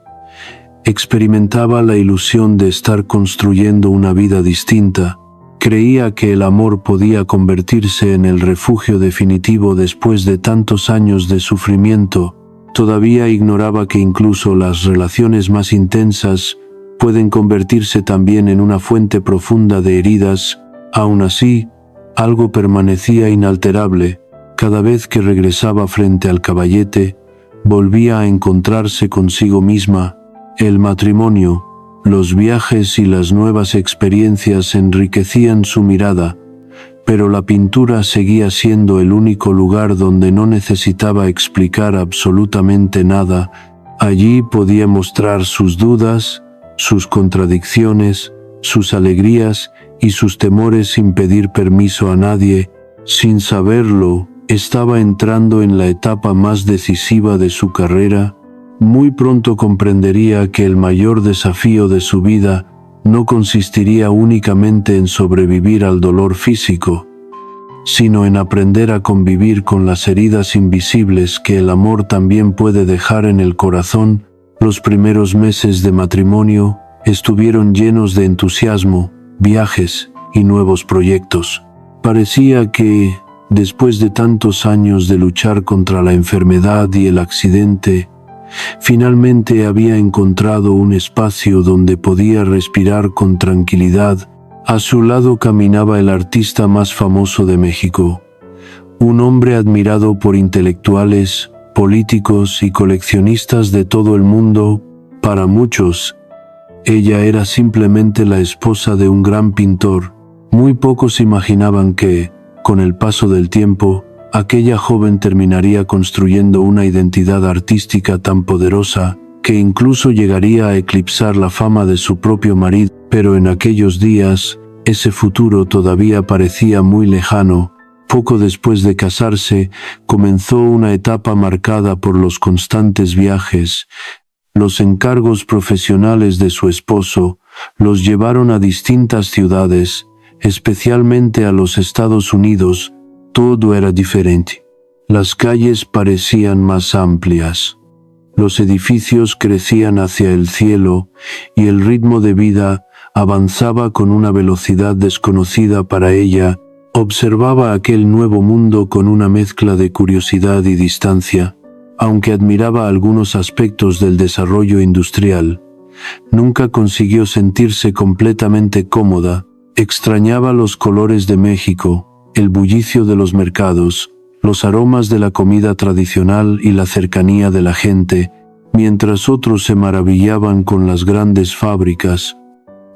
experimentaba la ilusión de estar construyendo una vida distinta. Creía que el amor podía convertirse en el refugio definitivo después de tantos años de sufrimiento. Todavía ignoraba que incluso las relaciones más intensas pueden convertirse también en una fuente profunda de heridas. Aún así, algo permanecía inalterable. Cada vez que regresaba frente al caballete, volvía a encontrarse consigo misma. El matrimonio, los viajes y las nuevas experiencias enriquecían su mirada, pero la pintura seguía siendo el único lugar donde no necesitaba explicar absolutamente nada. Allí podía mostrar sus dudas, sus contradicciones, sus alegrías y sus temores sin pedir permiso a nadie. Sin saberlo, estaba entrando en la etapa más decisiva de su carrera. Muy pronto comprendería que el mayor desafío de su vida no consistiría únicamente en sobrevivir al dolor físico, sino en aprender a convivir con las heridas invisibles que el amor también puede dejar en el corazón. Los primeros meses de matrimonio estuvieron llenos de entusiasmo, viajes y nuevos proyectos. Parecía que, después de tantos años de luchar contra la enfermedad y el accidente, finalmente había encontrado un espacio donde podía respirar con tranquilidad. A su lado caminaba el artista más famoso de México, un hombre admirado por intelectuales, políticos y coleccionistas de todo el mundo. Para muchos, ella era simplemente la esposa de un gran pintor. Muy pocos imaginaban que, con el paso del tiempo, aquella joven terminaría construyendo una identidad artística tan poderosa que incluso llegaría a eclipsar la fama de su propio marido. Pero en aquellos días, ese futuro todavía parecía muy lejano. Poco después de casarse, comenzó una etapa marcada por los constantes viajes. Los encargos profesionales de su esposo los llevaron a distintas ciudades, especialmente a los Estados Unidos. Todo era diferente. Las calles parecían más amplias. Los edificios crecían hacia el cielo y el ritmo de vida avanzaba con una velocidad desconocida para ella. Observaba aquel nuevo mundo con una mezcla de curiosidad y distancia. Aunque admiraba algunos aspectos del desarrollo industrial, nunca consiguió sentirse completamente cómoda. Extrañaba los colores de México, el bullicio de los mercados, los aromas de la comida tradicional y la cercanía de la gente, mientras otros se maravillaban con las grandes fábricas.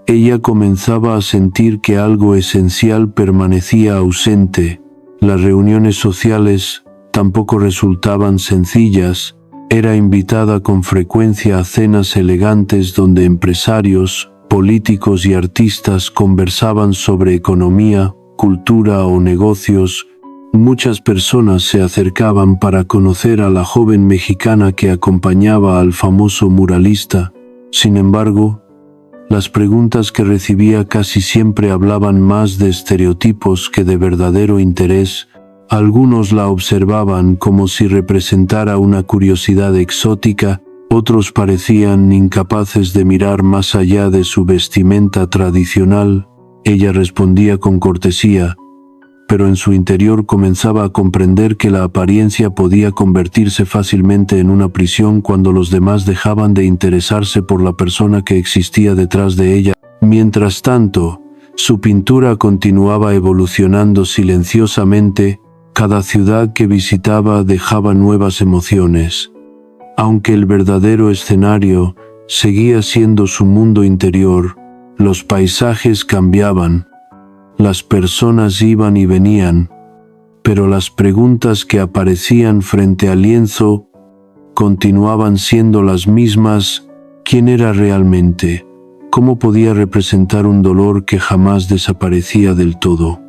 Ella comenzaba a sentir que algo esencial permanecía ausente. Las reuniones sociales tampoco resultaban sencillas. Era invitada con frecuencia a cenas elegantes donde empresarios, políticos y artistas conversaban sobre economía, cultura o negocios. Muchas personas se acercaban para conocer a la joven mexicana que acompañaba al famoso muralista. Sin embargo, las preguntas que recibía casi siempre hablaban más de estereotipos que de verdadero interés. Algunos la observaban como si representara una curiosidad exótica, otros parecían incapaces de mirar más allá de su vestimenta tradicional. Ella respondía con cortesía, pero en su interior comenzaba a comprender que la apariencia podía convertirse fácilmente en una prisión cuando los demás dejaban de interesarse por la persona que existía detrás de ella. Mientras tanto, su pintura continuaba evolucionando silenciosamente. Cada ciudad que visitaba dejaba nuevas emociones. Aunque el verdadero escenario seguía siendo su mundo interior, los paisajes cambiaban. Las personas iban y venían, pero las preguntas que aparecían frente al lienzo continuaban siendo las mismas. ¿Quién era realmente? ¿Cómo podía representar un dolor que jamás desaparecía del todo?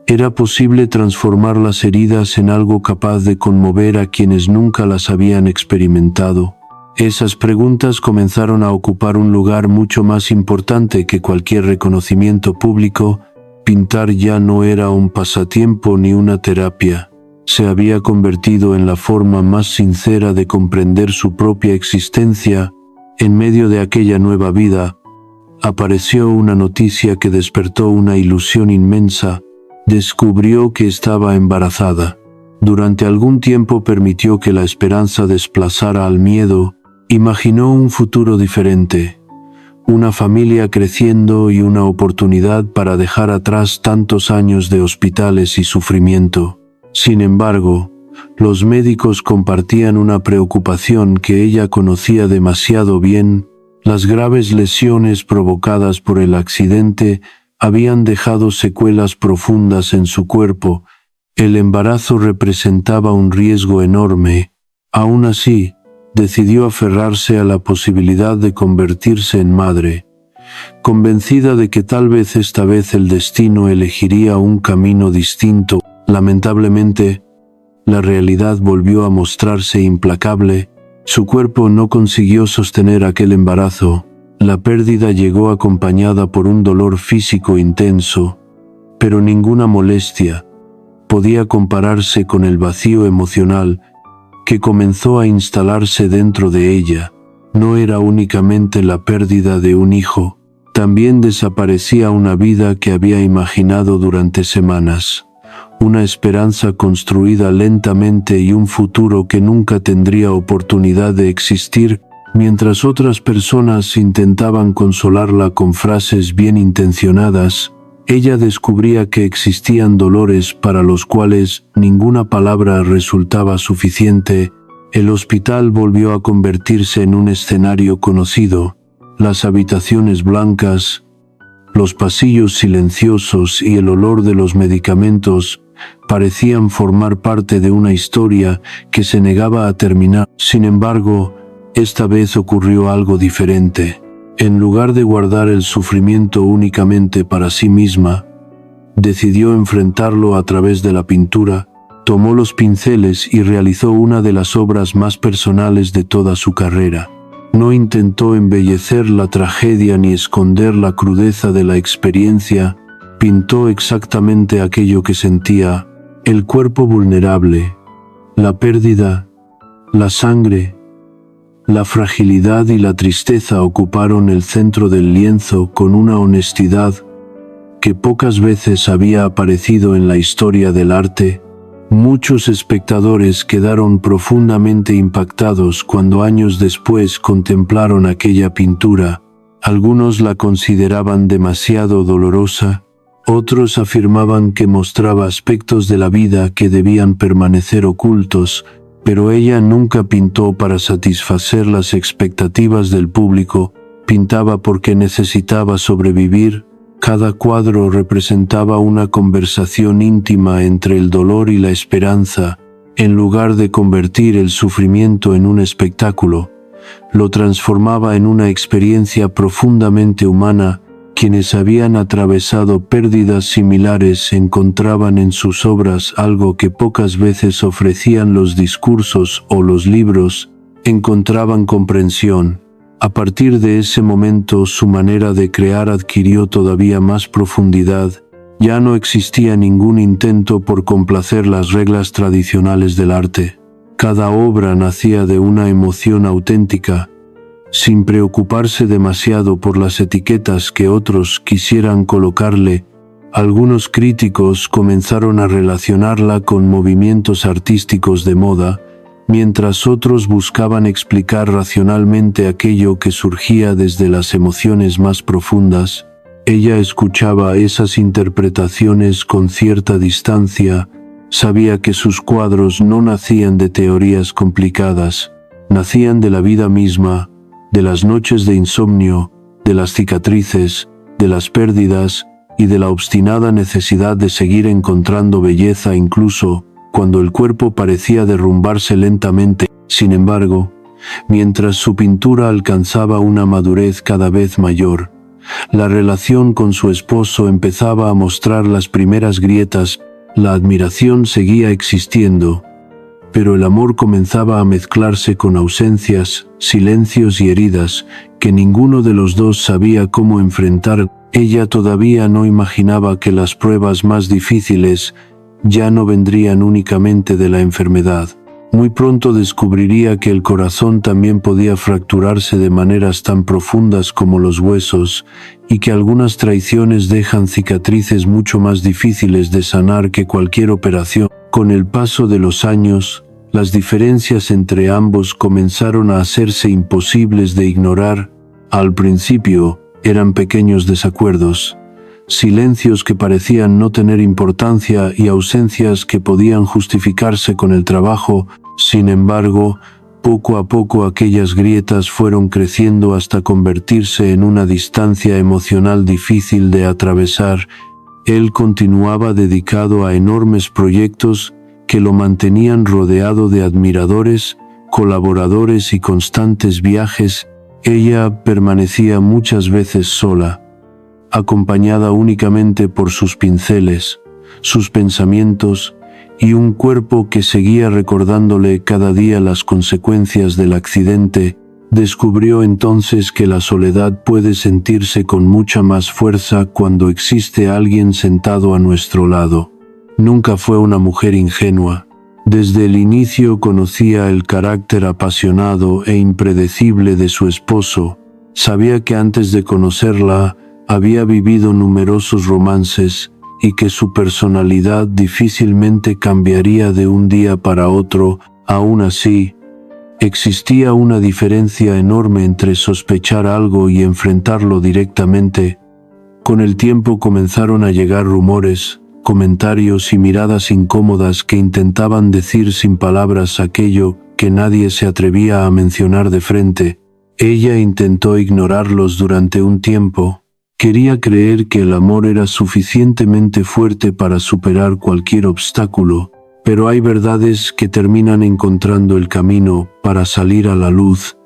¿Era posible transformar las heridas en algo capaz de conmover a quienes nunca las habían experimentado? Esas preguntas comenzaron a ocupar un lugar mucho más importante que cualquier reconocimiento público. Pintar ya no era un pasatiempo ni una terapia. Se había convertido en la forma más sincera de comprender su propia existencia. En medio de aquella nueva vida, apareció una noticia que despertó una ilusión inmensa. Descubrió que estaba embarazada. Durante algún tiempo permitió que la esperanza desplazara al miedo. Imaginó un futuro diferente. Una familia creciendo y una oportunidad para dejar atrás tantos años de hospitales y sufrimiento. Sin embargo, los médicos compartían una preocupación que ella conocía demasiado bien. Las graves lesiones provocadas por el accidente habían dejado secuelas profundas en su cuerpo. El embarazo representaba un riesgo enorme. Aún así, decidió aferrarse a la posibilidad de convertirse en madre, convencida de que tal vez esta vez el destino elegiría un camino distinto. Lamentablemente, la realidad volvió a mostrarse implacable. Su cuerpo no consiguió sostener aquel embarazo. La pérdida llegó acompañada por un dolor físico intenso, pero ninguna molestia podía compararse con el vacío emocional que comenzó a instalarse dentro de ella. No era únicamente la pérdida de un hijo, también desaparecía una vida que había imaginado durante semanas, una esperanza construida lentamente y un futuro que nunca tendría oportunidad de existir. Mientras otras personas intentaban consolarla con frases bien intencionadas, ella descubría que existían dolores para los cuales ninguna palabra resultaba suficiente. El hospital volvió a convertirse en un escenario conocido. Las habitaciones blancas, los pasillos silenciosos y el olor de los medicamentos parecían formar parte de una historia que se negaba a terminar. Sin embargo, esta vez ocurrió algo diferente. En lugar de guardar el sufrimiento únicamente para sí misma, decidió enfrentarlo a través de la pintura. Tomó los pinceles y realizó una de las obras más personales de toda su carrera. No intentó embellecer la tragedia ni esconder la crudeza de la experiencia. Pintó exactamente aquello que sentía: el cuerpo vulnerable, la pérdida, la sangre. La fragilidad y la tristeza ocuparon el centro del lienzo con una honestidad que pocas veces había aparecido en la historia del arte. Muchos espectadores quedaron profundamente impactados cuando años después contemplaron aquella pintura. Algunos la consideraban demasiado dolorosa, otros afirmaban que mostraba aspectos de la vida que debían permanecer ocultos, pero ella nunca pintó para satisfacer las expectativas del público, pintaba porque necesitaba sobrevivir. Cada cuadro representaba una conversación íntima entre el dolor y la esperanza. En lugar de convertir el sufrimiento en un espectáculo, lo transformaba en una experiencia profundamente humana. Quienes habían atravesado pérdidas similares encontraban en sus obras algo que pocas veces ofrecían los discursos o los libros, encontraban comprensión. A partir de ese momento su manera de crear adquirió todavía más profundidad. Ya no existía ningún intento por complacer las reglas tradicionales del arte. Cada obra nacía de una emoción auténtica, sin preocuparse demasiado por las etiquetas que otros quisieran colocarle. Algunos críticos comenzaron a relacionarla con movimientos artísticos de moda, mientras otros buscaban explicar racionalmente aquello que surgía desde las emociones más profundas. Ella escuchaba esas interpretaciones con cierta distancia, sabía que sus cuadros no nacían de teorías complicadas, nacían de la vida misma, de las noches de insomnio, de las cicatrices, de las pérdidas y de la obstinada necesidad de seguir encontrando belleza incluso cuando el cuerpo parecía derrumbarse lentamente. Sin embargo, mientras su pintura alcanzaba una madurez cada vez mayor, la relación con su esposo empezaba a mostrar las primeras grietas. La admiración seguía existiendo, pero el amor comenzaba a mezclarse con ausencias, silencios y heridas que ninguno de los dos sabía cómo enfrentar. Ella todavía no imaginaba que las pruebas más difíciles ya no vendrían únicamente de la enfermedad. Muy pronto descubriría que el corazón también podía fracturarse de maneras tan profundas como los huesos, y que algunas traiciones dejan cicatrices mucho más difíciles de sanar que cualquier operación. Con el paso de los años, las diferencias entre ambos comenzaron a hacerse imposibles de ignorar. Al principio, eran pequeños desacuerdos, silencios que parecían no tener importancia y ausencias que podían justificarse con el trabajo. Sin embargo, poco a poco aquellas grietas fueron creciendo hasta convertirse en una distancia emocional difícil de atravesar. Él continuaba dedicado a enormes proyectos que lo mantenían rodeado de admiradores, colaboradores y constantes viajes. Ella permanecía muchas veces sola, acompañada únicamente por sus pinceles, sus pensamientos y un cuerpo que seguía recordándole cada día las consecuencias del accidente. Descubrió entonces que la soledad puede sentirse con mucha más fuerza cuando existe alguien sentado a nuestro lado. Nunca fue una mujer ingenua. Desde el inicio conocía el carácter apasionado e impredecible de su esposo. Sabía que antes de conocerla había vivido numerosos romances y que su personalidad difícilmente cambiaría de un día para otro. Aún así, existía una diferencia enorme entre sospechar algo y enfrentarlo directamente. Con el tiempo comenzaron a llegar rumores, comentarios y miradas incómodas que intentaban decir sin palabras aquello que nadie se atrevía a mencionar de frente. Ella intentó ignorarlos durante un tiempo. Quería creer que el amor era suficientemente fuerte para superar cualquier obstáculo, pero hay verdades que terminan encontrando el camino para salir a la luz,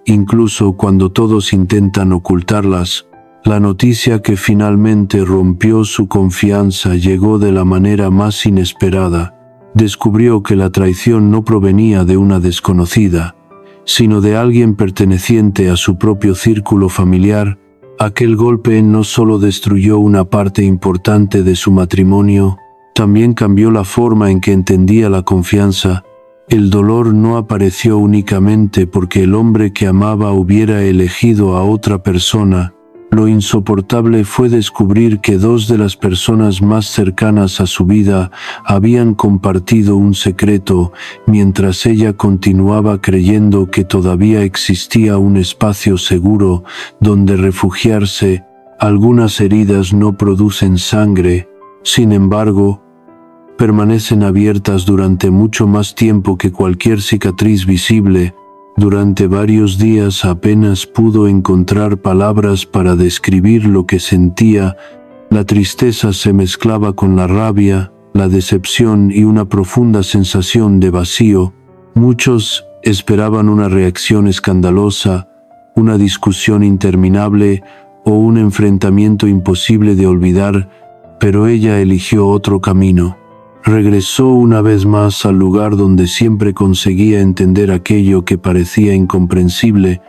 incluso cuando todos intentan ocultarlas. La noticia que finalmente rompió su confianza llegó de la manera más inesperada. Descubrió que la traición no provenía de una desconocida, sino de alguien perteneciente a su propio círculo familiar. Aquel golpe no solo destruyó una parte importante de su matrimonio, también cambió la forma en que entendía la confianza. El dolor no apareció únicamente porque el hombre que amaba hubiera elegido a otra persona, Lo insoportable fue descubrir que dos de las personas más cercanas a su vida habían compartido un secreto, mientras ella continuaba creyendo que todavía existía un espacio seguro donde refugiarse. Algunas heridas no producen sangre, sin embargo, permanecen abiertas durante mucho más tiempo que cualquier cicatriz visible. Durante varios días apenas pudo encontrar palabras para describir lo que sentía. La tristeza se mezclaba con la rabia, la decepción y una profunda sensación de vacío. Muchos esperaban una reacción escandalosa, una discusión interminable o un enfrentamiento imposible de olvidar, pero ella eligió otro camino. Regresó una vez más al lugar donde siempre conseguía entender aquello que parecía incomprensible.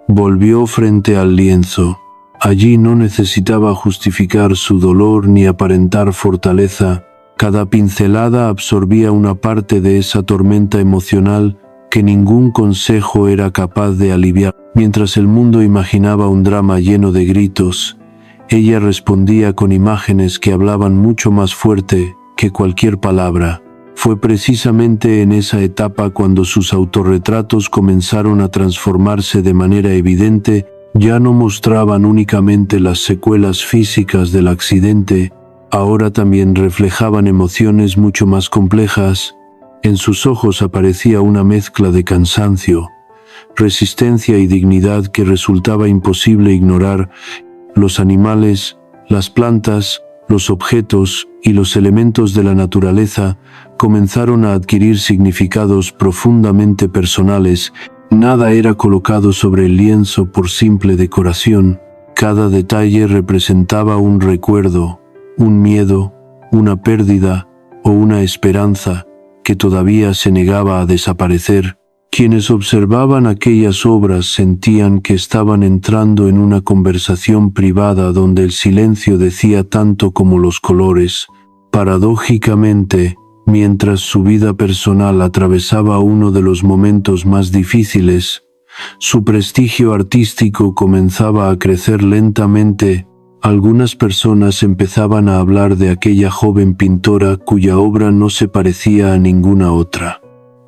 Volvió frente al lienzo. Allí no necesitaba justificar su dolor ni aparentar fortaleza. Cada pincelada absorbía una parte de esa tormenta emocional que ningún consejo era capaz de aliviar. Mientras el mundo imaginaba un drama lleno de gritos, ella respondía con imágenes que hablaban mucho más fuerte que cualquier palabra. Fue precisamente en esa etapa cuando sus autorretratos comenzaron a transformarse de manera evidente. Ya no mostraban únicamente las secuelas físicas del accidente, ahora también reflejaban emociones mucho más complejas. En sus ojos aparecía una mezcla de cansancio, resistencia y dignidad que resultaba imposible ignorar. Los animales, las plantas, los objetos y los elementos de la naturaleza comenzaron a adquirir significados profundamente personales. Nada era colocado sobre el lienzo por simple decoración. Cada detalle representaba un recuerdo, un miedo, una pérdida o una esperanza que todavía se negaba a desaparecer. Quienes observaban aquellas obras sentían que estaban entrando en una conversación privada donde el silencio decía tanto como los colores. Paradójicamente, mientras su vida personal atravesaba uno de los momentos más difíciles, su prestigio artístico comenzaba a crecer lentamente. Algunas personas empezaban a hablar de aquella joven pintora cuya obra no se parecía a ninguna otra.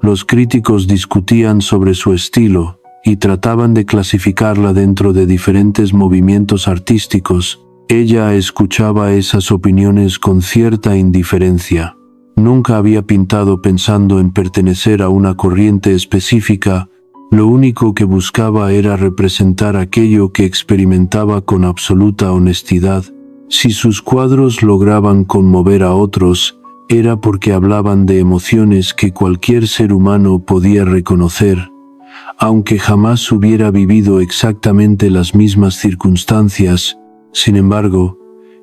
Los críticos discutían sobre su estilo y trataban de clasificarla dentro de diferentes movimientos artísticos. Ella escuchaba esas opiniones con cierta indiferencia. Nunca había pintado pensando en pertenecer a una corriente específica. Lo único que buscaba era representar aquello que experimentaba con absoluta honestidad. Si sus cuadros lograban conmover a otros, era porque hablaban de emociones que cualquier ser humano podía reconocer. Aunque jamás hubiera vivido exactamente las mismas circunstancias, sin embargo,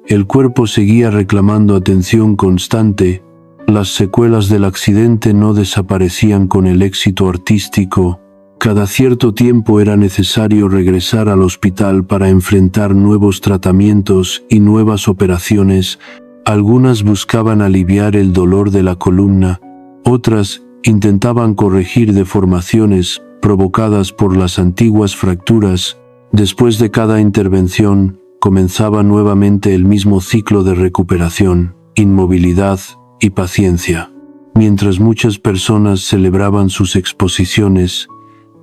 el cuerpo seguía reclamando atención constante. Las secuelas del accidente no desaparecían con el éxito artístico. Cada cierto tiempo era necesario regresar al hospital para enfrentar nuevos tratamientos y nuevas operaciones. Algunas buscaban aliviar el dolor de la columna, otras intentaban corregir deformaciones provocadas por las antiguas fracturas. Después de cada intervención, comenzaba nuevamente el mismo ciclo de recuperación, inmovilidad y paciencia. Mientras muchas personas celebraban sus exposiciones,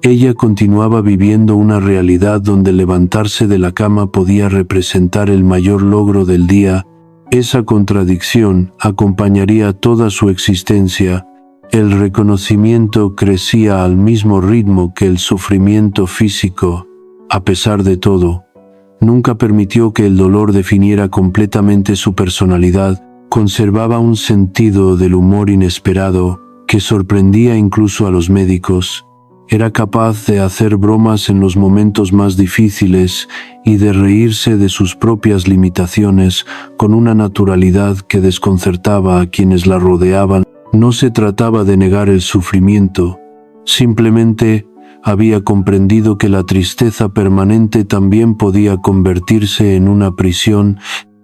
ella continuaba viviendo una realidad donde levantarse de la cama podía representar el mayor logro del día. Esa contradicción acompañaría toda su existencia. El reconocimiento crecía al mismo ritmo que el sufrimiento físico. A pesar de todo, nunca permitió que el dolor definiera completamente su personalidad. Conservaba un sentido del humor inesperado que sorprendía incluso a los médicos. Era capaz de hacer bromas en los momentos más difíciles y de reírse de sus propias limitaciones con una naturalidad que desconcertaba a quienes la rodeaban. No se trataba de negar el sufrimiento, simplemente había comprendido que la tristeza permanente también podía convertirse en una prisión.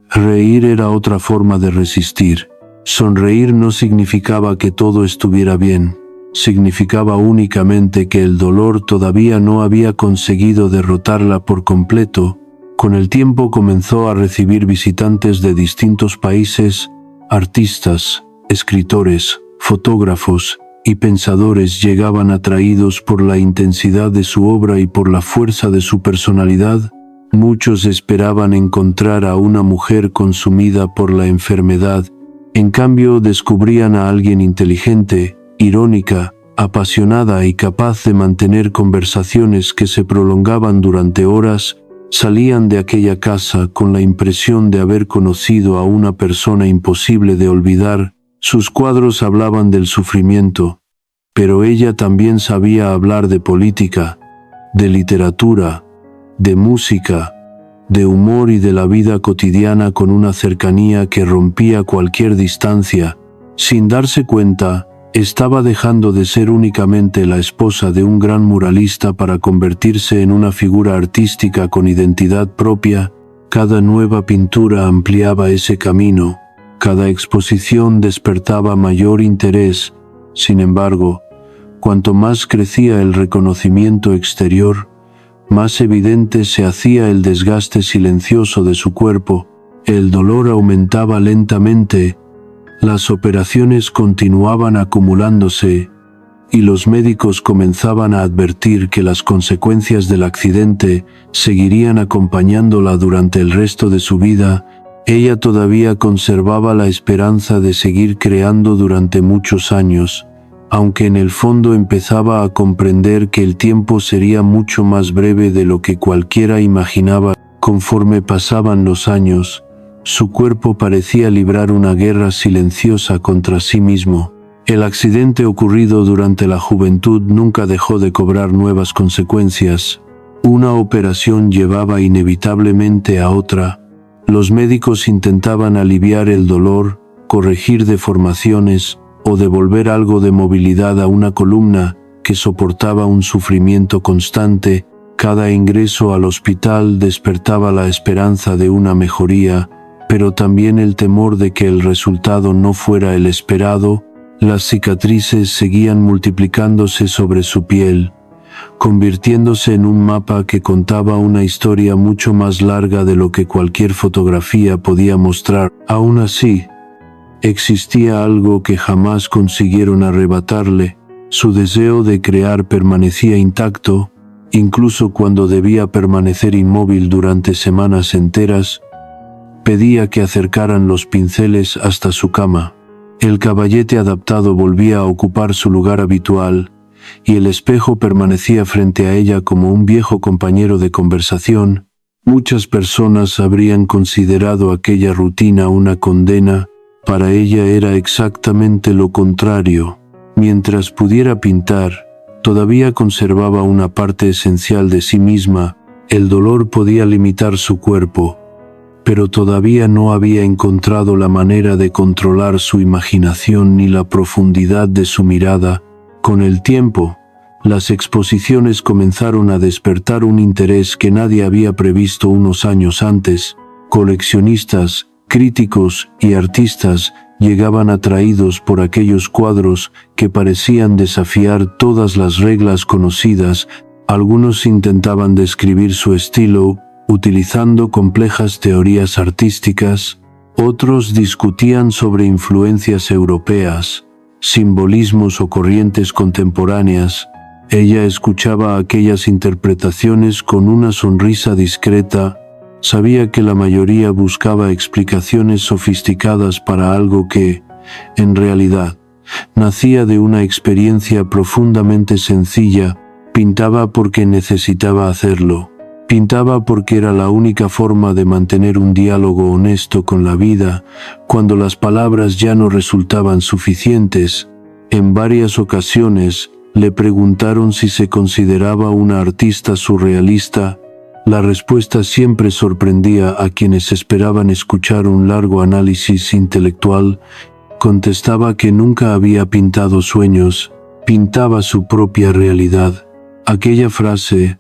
Reír era otra forma de resistir. Sonreír no significaba que todo estuviera bien. Significaba únicamente que el dolor todavía no había conseguido derrotarla por completo. Con el tiempo comenzó a recibir visitantes de distintos países, artistas, escritores, fotógrafos y pensadores llegaban atraídos por la intensidad de su obra y por la fuerza de su personalidad. Muchos esperaban encontrar a una mujer consumida por la enfermedad. En cambio, descubrían a alguien inteligente, irónica, apasionada y capaz de mantener conversaciones que se prolongaban durante horas. Salían de aquella casa con la impresión de haber conocido a una persona imposible de olvidar. Sus cuadros hablaban del sufrimiento, pero ella también sabía hablar de política, de literatura, de música, de humor y de la vida cotidiana con una cercanía que rompía cualquier distancia. Sin darse cuenta, estaba dejando de ser únicamente la esposa de un gran muralista para convertirse en una figura artística con identidad propia. Cada nueva pintura ampliaba ese camino, cada exposición despertaba mayor interés. Sin embargo, cuanto más crecía el reconocimiento exterior, más evidente se hacía el desgaste silencioso de su cuerpo. El dolor aumentaba lentamente. Las operaciones continuaban acumulándose y los médicos comenzaban a advertir que las consecuencias del accidente seguirían acompañándola durante el resto de su vida. Ella todavía conservaba la esperanza de seguir creando durante muchos años, aunque en el fondo empezaba a comprender que el tiempo sería mucho más breve de lo que cualquiera imaginaba. Conforme pasaban los años, su cuerpo parecía librar una guerra silenciosa contra sí mismo. El accidente ocurrido durante la juventud nunca dejó de cobrar nuevas consecuencias. Una operación llevaba inevitablemente a otra. Los médicos intentaban aliviar el dolor, corregir deformaciones o devolver algo de movilidad a una columna que soportaba un sufrimiento constante. Cada ingreso al hospital despertaba la esperanza de una mejoría, pero también el temor de que el resultado no fuera el esperado. Las cicatrices seguían multiplicándose sobre su piel, convirtiéndose en un mapa que contaba una historia mucho más larga de lo que cualquier fotografía podía mostrar. Aún así, existía algo que jamás consiguieron arrebatarle. Su deseo de crear permanecía intacto, incluso cuando debía permanecer inmóvil durante semanas enteras. Pedía que acercaran los pinceles hasta su cama. El caballete adaptado volvía a ocupar su lugar habitual, y el espejo permanecía frente a ella como un viejo compañero de conversación. Muchas personas habrían considerado aquella rutina una condena. Para ella era exactamente lo contrario. Mientras pudiera pintar, todavía conservaba una parte esencial de sí misma. El dolor podía limitar su cuerpo, pero todavía no había encontrado la manera de controlar su imaginación ni la profundidad de su mirada. Con el tiempo, las exposiciones comenzaron a despertar un interés que nadie había previsto unos años antes. Coleccionistas, críticos y artistas llegaban atraídos por aquellos cuadros que parecían desafiar todas las reglas conocidas. Algunos intentaban describir su estilo, utilizando complejas teorías artísticas. Otros discutían sobre influencias europeas, simbolismos o corrientes contemporáneas. Ella escuchaba aquellas interpretaciones con una sonrisa discreta. Sabía que la mayoría buscaba explicaciones sofisticadas para algo que, en realidad, nacía de una experiencia profundamente sencilla. Pintaba porque necesitaba hacerlo. Pintaba porque era la única forma de mantener un diálogo honesto con la vida, cuando las palabras ya no resultaban suficientes. En varias ocasiones, le preguntaron si se consideraba una artista surrealista. La respuesta siempre sorprendía a quienes esperaban escuchar un largo análisis intelectual. Contestaba que nunca había pintado sueños, pintaba su propia realidad. Aquella frase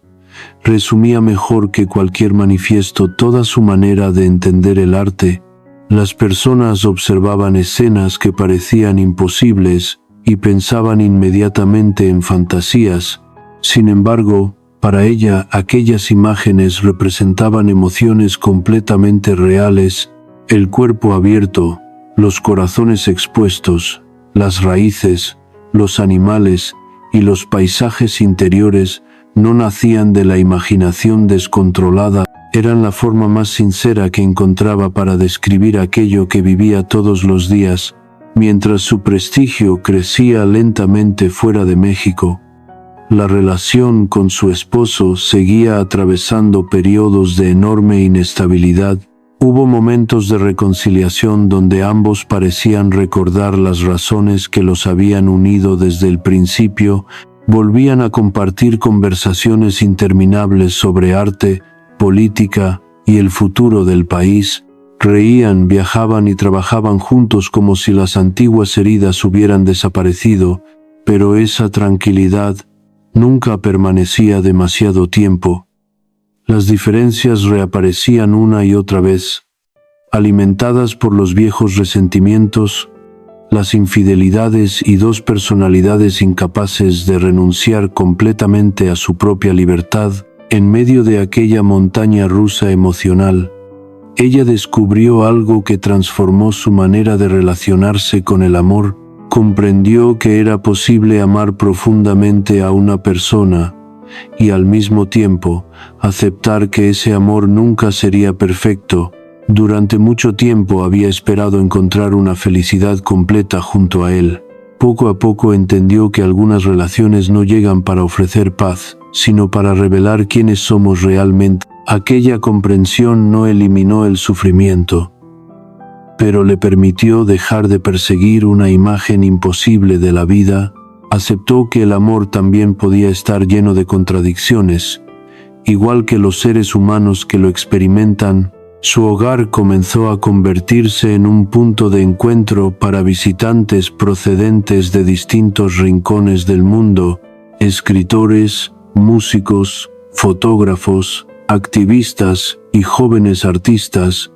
resumía mejor que cualquier manifiesto toda su manera de entender el arte. Las personas observaban escenas que parecían imposibles y pensaban inmediatamente en fantasías. Sin embargo, Para ella, aquellas imágenes representaban emociones completamente reales: el cuerpo abierto, los corazones expuestos, las raíces, los animales y los paisajes interiores no nacían de la imaginación descontrolada, eran la forma más sincera que encontraba para describir aquello que vivía todos los días, mientras su prestigio crecía lentamente fuera de México. La relación con su esposo seguía atravesando periodos de enorme inestabilidad. Hubo momentos de reconciliación donde ambos parecían recordar las razones que los habían unido desde el principio, volvían a compartir conversaciones interminables sobre arte, política y el futuro del país. Reían, viajaban y trabajaban juntos como si las antiguas heridas hubieran desaparecido, pero esa tranquilidad nunca permanecía demasiado tiempo. Las diferencias reaparecían una y otra vez, alimentadas por los viejos resentimientos, las infidelidades y dos personalidades incapaces de renunciar completamente a su propia libertad. En medio de aquella montaña rusa emocional, ella descubrió algo que transformó su manera de relacionarse con el amor. Comprendió que era posible amar profundamente a una persona y al mismo tiempo aceptar que ese amor nunca sería perfecto. Durante mucho tiempo había esperado encontrar una felicidad completa junto a él. Poco a poco entendió que algunas relaciones no llegan para ofrecer paz, sino para revelar quiénes somos realmente. Aquella comprensión no eliminó el sufrimiento, pero le permitió dejar de perseguir una imagen imposible de la vida. Aceptó que el amor también podía estar lleno de contradicciones, igual que los seres humanos que lo experimentan. Su hogar comenzó a convertirse en un punto de encuentro para visitantes procedentes de distintos rincones del mundo: escritores, músicos, fotógrafos, activistas y jóvenes artistas.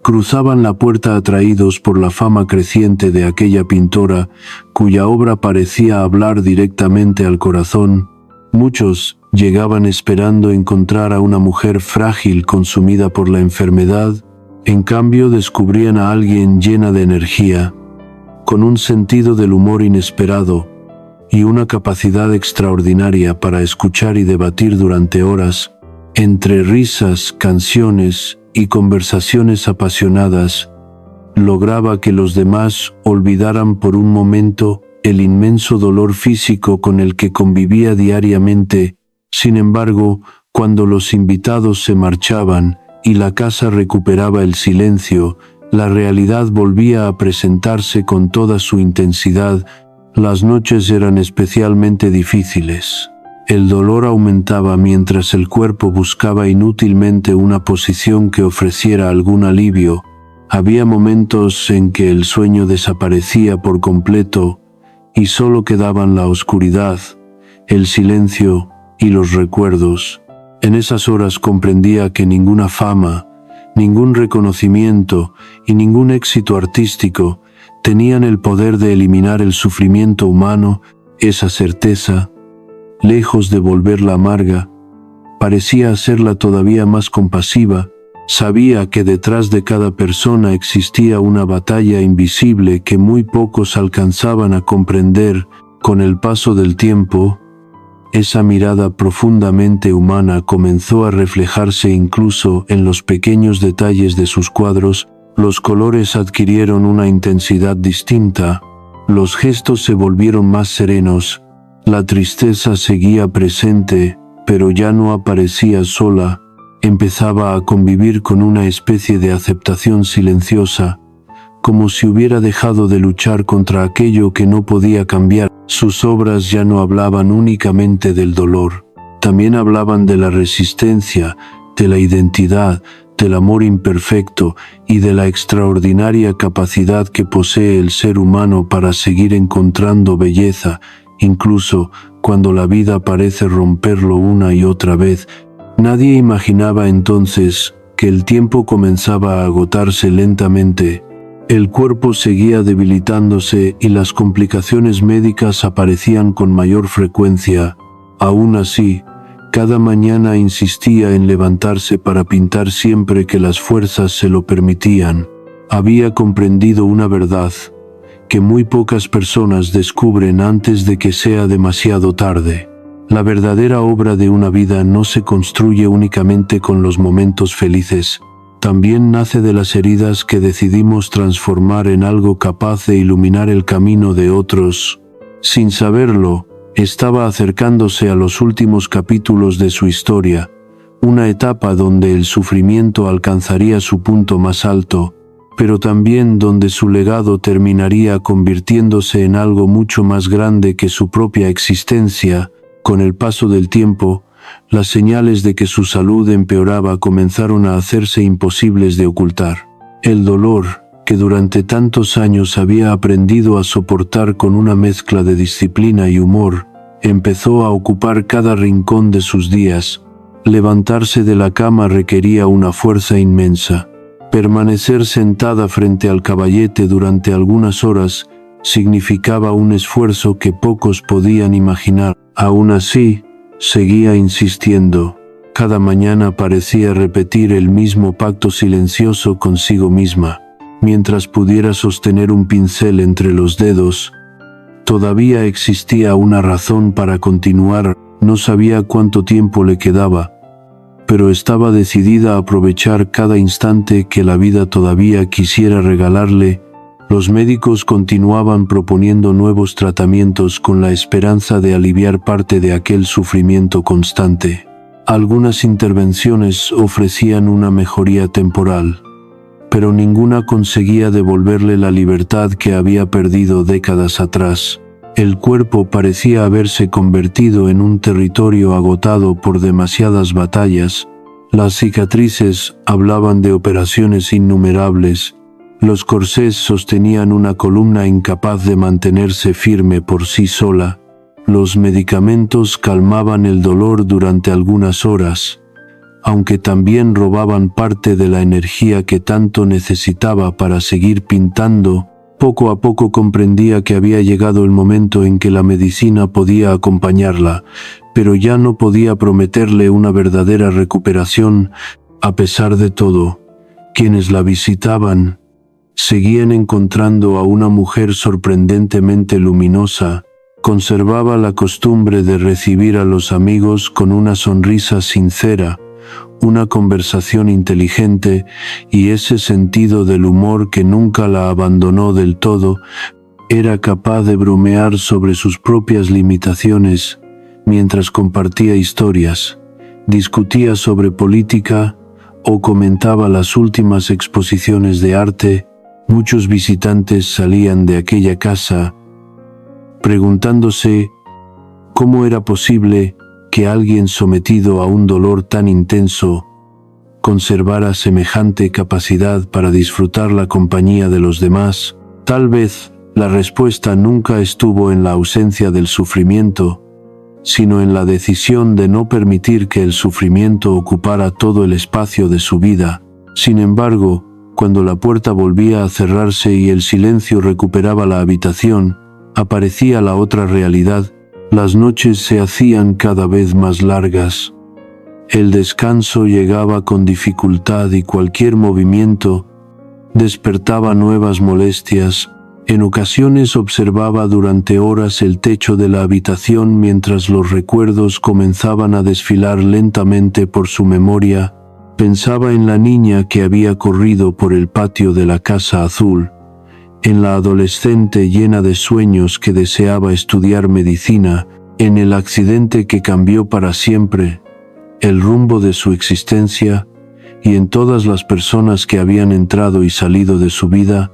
Cruzaban la puerta atraídos por la fama creciente de aquella pintora, cuya obra parecía hablar directamente al corazón. Muchos llegaban esperando encontrar a una mujer frágil consumida por la enfermedad. En cambio, descubrían a alguien llena de energía, con un sentido del humor inesperado y una capacidad extraordinaria para escuchar y debatir durante horas. Entre risas, canciones y conversaciones apasionadas, lograba que los demás olvidaran por un momento el inmenso dolor físico con el que convivía diariamente. Sin embargo, cuando los invitados se marchaban y la casa recuperaba el silencio, la realidad volvía a presentarse con toda su intensidad. Las noches eran especialmente difíciles. El dolor aumentaba mientras el cuerpo buscaba inútilmente una posición que ofreciera algún alivio. Había momentos en que el sueño desaparecía por completo y solo quedaban la oscuridad, el silencio y los recuerdos. En esas horas comprendía que ninguna fama, ningún reconocimiento y ningún éxito artístico tenían el poder de eliminar el sufrimiento humano. Esa certeza, lejos de volverla amarga, parecía hacerla todavía más compasiva. Sabía que detrás de cada persona existía una batalla invisible que muy pocos alcanzaban a comprender. Con el paso del tiempo, esa mirada profundamente humana comenzó a reflejarse incluso en los pequeños detalles de sus cuadros. Los colores adquirieron una intensidad distinta, los gestos se volvieron más serenos, la tristeza seguía presente, pero ya no aparecía sola. Empezaba a convivir con una especie de aceptación silenciosa, como si hubiera dejado de luchar contra aquello que no podía cambiar. Sus obras ya no hablaban únicamente del dolor, también hablaban de la resistencia, de la identidad, del amor imperfecto y de la extraordinaria capacidad que posee el ser humano para seguir encontrando belleza, incluso cuando la vida parece romperlo una y otra vez. Nadie imaginaba entonces que el tiempo comenzaba a agotarse lentamente. El cuerpo seguía debilitándose y las complicaciones médicas aparecían con mayor frecuencia. Aún así, Cada mañana insistía en levantarse para pintar siempre que las fuerzas se lo permitían. Había comprendido una verdad que muy pocas personas descubren antes de que sea demasiado tarde. La verdadera obra de una vida no se construye únicamente con los momentos felices, también nace de las heridas que decidimos transformar en algo capaz de iluminar el camino de otros. Sin saberlo, estaba acercándose a los últimos capítulos de su historia, una etapa donde el sufrimiento alcanzaría su punto más alto, pero también donde su legado terminaría convirtiéndose en algo mucho más grande que su propia existencia. Con el paso del tiempo, las señales de que su salud empeoraba comenzaron a hacerse imposibles de ocultar. El dolor, que durante tantos años había aprendido a soportar con una mezcla de disciplina y humor, empezó a ocupar cada rincón de sus días. Levantarse de la cama requería una fuerza inmensa. Permanecer sentada frente al caballete durante algunas horas significaba un esfuerzo que pocos podían imaginar. Aún así, seguía insistiendo. Cada mañana parecía repetir el mismo pacto silencioso consigo misma. Mientras pudiera sostener un pincel entre los dedos, todavía existía una razón para continuar. No sabía cuánto tiempo le quedaba, pero estaba decidida a aprovechar cada instante que la vida todavía quisiera regalarle. Los médicos continuaban proponiendo nuevos tratamientos con la esperanza de aliviar parte de aquel sufrimiento constante. Algunas intervenciones ofrecían una mejoría temporal, pero ninguna conseguía devolverle la libertad que había perdido décadas atrás. El cuerpo parecía haberse convertido en un territorio agotado por demasiadas batallas. Las cicatrices hablaban de operaciones innumerables. Los corsés sostenían una columna incapaz de mantenerse firme por sí sola. Los medicamentos calmaban el dolor durante algunas horas, aunque también robaban parte de la energía que tanto necesitaba para seguir pintando. Poco a poco comprendía que había llegado el momento en que la medicina podía acompañarla, pero ya no podía prometerle una verdadera recuperación. A pesar de todo, quienes la visitaban seguían encontrando a una mujer sorprendentemente luminosa. Conservaba la costumbre de recibir a los amigos con una sonrisa sincera, una conversación inteligente y ese sentido del humor que nunca la abandonó del todo. Era capaz de bromear sobre sus propias limitaciones mientras compartía historias, discutía sobre política o comentaba las últimas exposiciones de arte. Muchos visitantes salían de aquella casa preguntándose cómo era posible que alguien sometido a un dolor tan intenso conservara semejante capacidad para disfrutar la compañía de los demás. Tal vez la respuesta nunca estuvo en la ausencia del sufrimiento, sino en la decisión de no permitir que el sufrimiento ocupara todo el espacio de su vida. Sin embargo, cuando la puerta volvía a cerrarse y el silencio recuperaba la habitación, aparecía la otra realidad. Las noches se hacían cada vez más largas. El descanso llegaba con dificultad y cualquier movimiento despertaba nuevas molestias. En ocasiones observaba durante horas el techo de la habitación mientras los recuerdos comenzaban a desfilar lentamente por su memoria. Pensaba en la niña que había corrido por el patio de la Casa Azul, en la adolescente llena de sueños que deseaba estudiar medicina, en el accidente que cambió para siempre el rumbo de su existencia y en todas las personas que habían entrado y salido de su vida,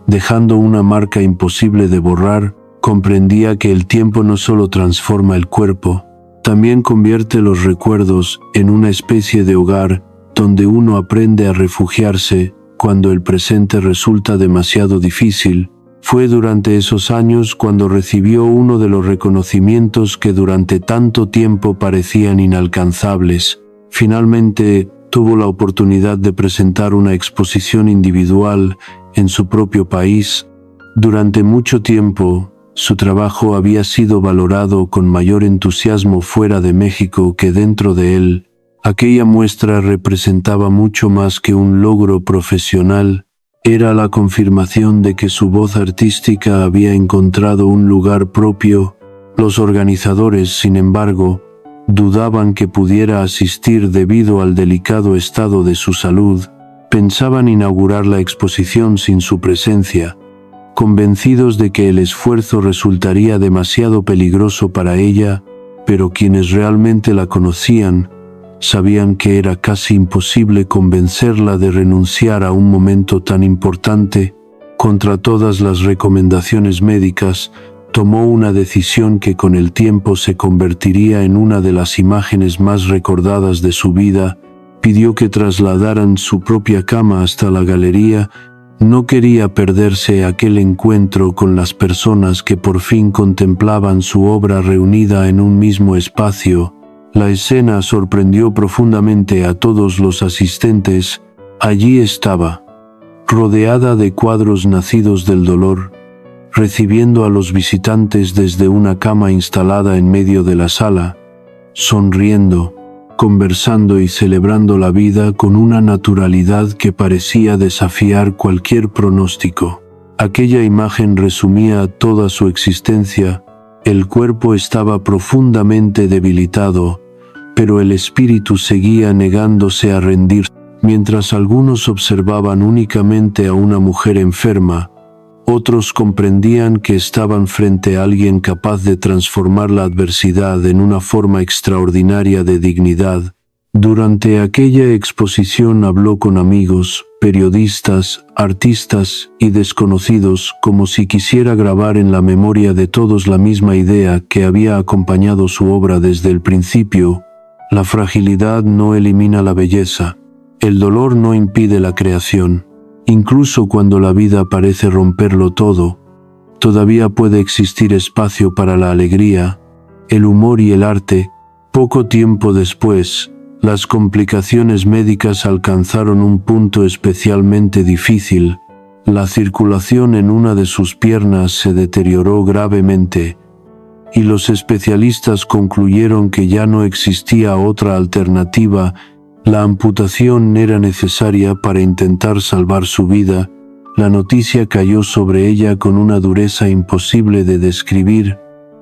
dejando una marca imposible de borrar. Comprendía que el tiempo no solo transforma el cuerpo, también convierte los recuerdos en una especie de hogar donde uno aprende a refugiarse cuando el presente resulta demasiado difícil. Fue durante esos años cuando recibió uno de los reconocimientos que durante tanto tiempo parecían inalcanzables. Finalmente, tuvo la oportunidad de presentar una exposición individual en su propio país. Durante mucho tiempo, Su trabajo había sido valorado con mayor entusiasmo fuera de México que dentro de él. Aquella muestra representaba mucho más que un logro profesional. Era la confirmación de que su voz artística había encontrado un lugar propio. Los organizadores, sin embargo, dudaban que pudiera asistir debido al delicado estado de su salud. Pensaban inaugurar la exposición sin su presencia, convencidos de que el esfuerzo resultaría demasiado peligroso para ella, pero quienes realmente la conocían sabían que era casi imposible convencerla de renunciar a un momento tan importante. Contra todas las recomendaciones médicas, tomó una decisión que con el tiempo se convertiría en una de las imágenes más recordadas de su vida. Pidió que trasladaran su propia cama hasta la galería. No quería perderse aquel encuentro con las personas que por fin contemplaban su obra reunida en un mismo espacio. La escena sorprendió profundamente a todos los asistentes. Allí estaba, rodeada de cuadros nacidos del dolor, recibiendo a los visitantes desde una cama instalada en medio de la sala, sonriendo, conversando y celebrando la vida con una naturalidad que parecía desafiar cualquier pronóstico. Aquella imagen resumía toda su existencia. El cuerpo estaba profundamente debilitado, pero el espíritu seguía negándose a rendir. Mientras algunos observaban únicamente a una mujer enferma, otros comprendían que estaban frente a alguien capaz de transformar la adversidad en una forma extraordinaria de dignidad. Durante aquella exposición habló con amigos, periodistas, artistas y desconocidos, como si quisiera grabar en la memoria de todos la misma idea que había acompañado su obra desde el principio. La fragilidad no elimina la belleza. El dolor no impide la creación. Incluso cuando la vida parece romperlo todo, todavía puede existir espacio para la alegría, el humor y el arte. Poco tiempo después, las complicaciones médicas alcanzaron un punto especialmente difícil. La circulación en una de sus piernas se deterioró gravemente, y los especialistas concluyeron que ya no existía otra alternativa. La amputación era necesaria para intentar salvar su vida. La noticia cayó sobre ella con una dureza imposible de describir.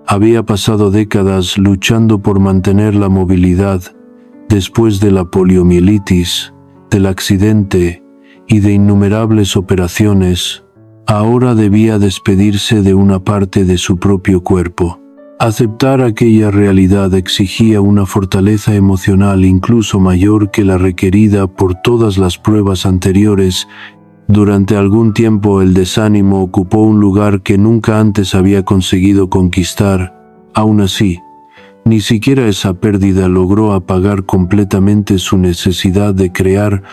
Había pasado décadas luchando por mantener la movilidad. Después de la poliomielitis, del accidente y de innumerables operaciones, ahora debía despedirse de una parte de su propio cuerpo. Aceptar aquella realidad exigía una fortaleza emocional incluso mayor que la requerida por todas las pruebas anteriores. Durante algún tiempo el desánimo ocupó un lugar que nunca antes había conseguido conquistar. Aún así, ni siquiera esa pérdida logró apagar completamente su necesidad de crear.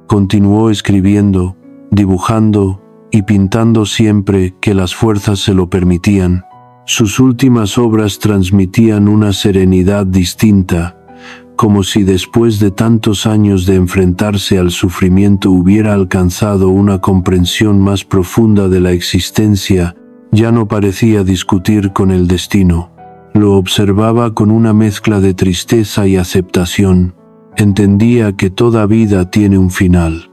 Continuó escribiendo, dibujando y pintando siempre que las fuerzas se lo permitían. Sus últimas obras transmitían una serenidad distinta, como si después de tantos años de enfrentarse al sufrimiento hubiera alcanzado una comprensión más profunda de la existencia. Ya no parecía discutir con el destino. Lo observaba con una mezcla de tristeza y aceptación. Entendía que toda vida tiene un final,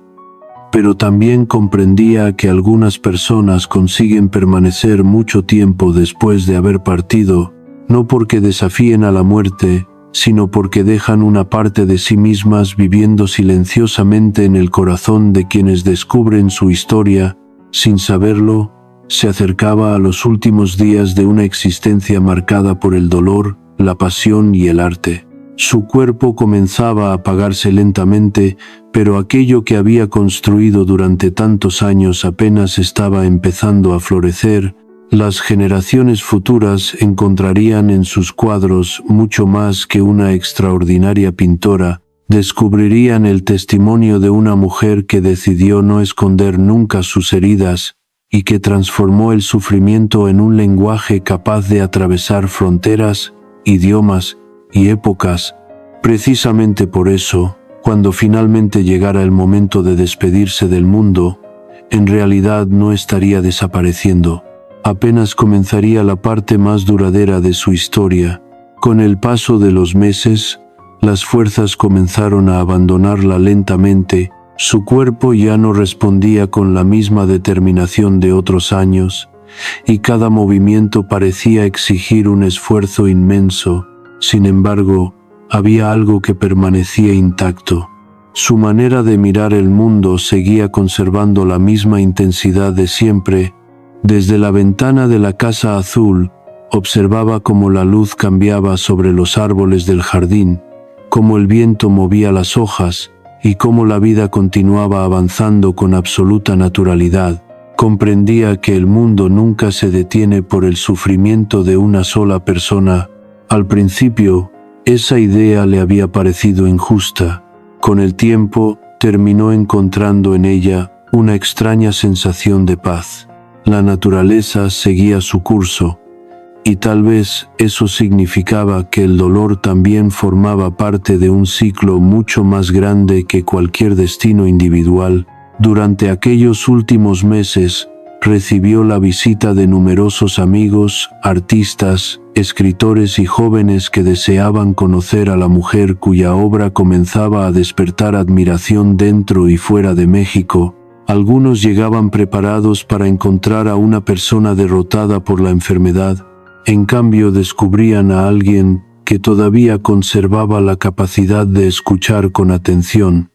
pero también comprendía que algunas personas consiguen permanecer mucho tiempo después de haber partido, no porque desafíen a la muerte, sino porque dejan una parte de sí mismas viviendo silenciosamente en el corazón de quienes descubren su historia. Sin saberlo, se acercaba a los últimos días de una existencia marcada por el dolor, la pasión y el arte. Su cuerpo comenzaba a apagarse lentamente, pero aquello que había construido durante tantos años apenas estaba empezando a florecer. Las generaciones futuras encontrarían en sus cuadros mucho más que una extraordinaria pintora. Descubrirían el testimonio de una mujer que decidió no esconder nunca sus heridas y que transformó el sufrimiento en un lenguaje capaz de atravesar fronteras, idiomas y épocas. Precisamente por eso, cuando finalmente llegara el momento de despedirse del mundo, en realidad no estaría desapareciendo. apenas comenzaría la parte más duradera de su historia. Con el paso de los meses, las fuerzas comenzaron a abandonarla lentamente, su cuerpo ya no respondía con la misma determinación de otros años, y cada movimiento parecía exigir un esfuerzo inmenso. Sin embargo, había algo que permanecía intacto. Su manera de mirar el mundo seguía conservando la misma intensidad de siempre. Desde la ventana de la casa azul, observaba cómo la luz cambiaba sobre los árboles del jardín, cómo el viento movía las hojas y cómo la vida continuaba avanzando con absoluta naturalidad. Comprendía que el mundo nunca se detiene por el sufrimiento de una sola persona. Al principio, esa idea le había parecido injusta. Con el tiempo, terminó encontrando en ella una extraña sensación de paz. La naturaleza seguía su curso, y tal vez eso significaba que el dolor también formaba parte de un ciclo mucho más grande que cualquier destino individual. Durante aquellos últimos meses, recibió la visita de numerosos amigos, artistas, escritores y jóvenes que deseaban conocer a la mujer cuya obra comenzaba a despertar admiración dentro y fuera de México. Algunos llegaban preparados para encontrar a una persona derrotada por la enfermedad. En cambio, descubrían a alguien que todavía conservaba la capacidad de escuchar con atención,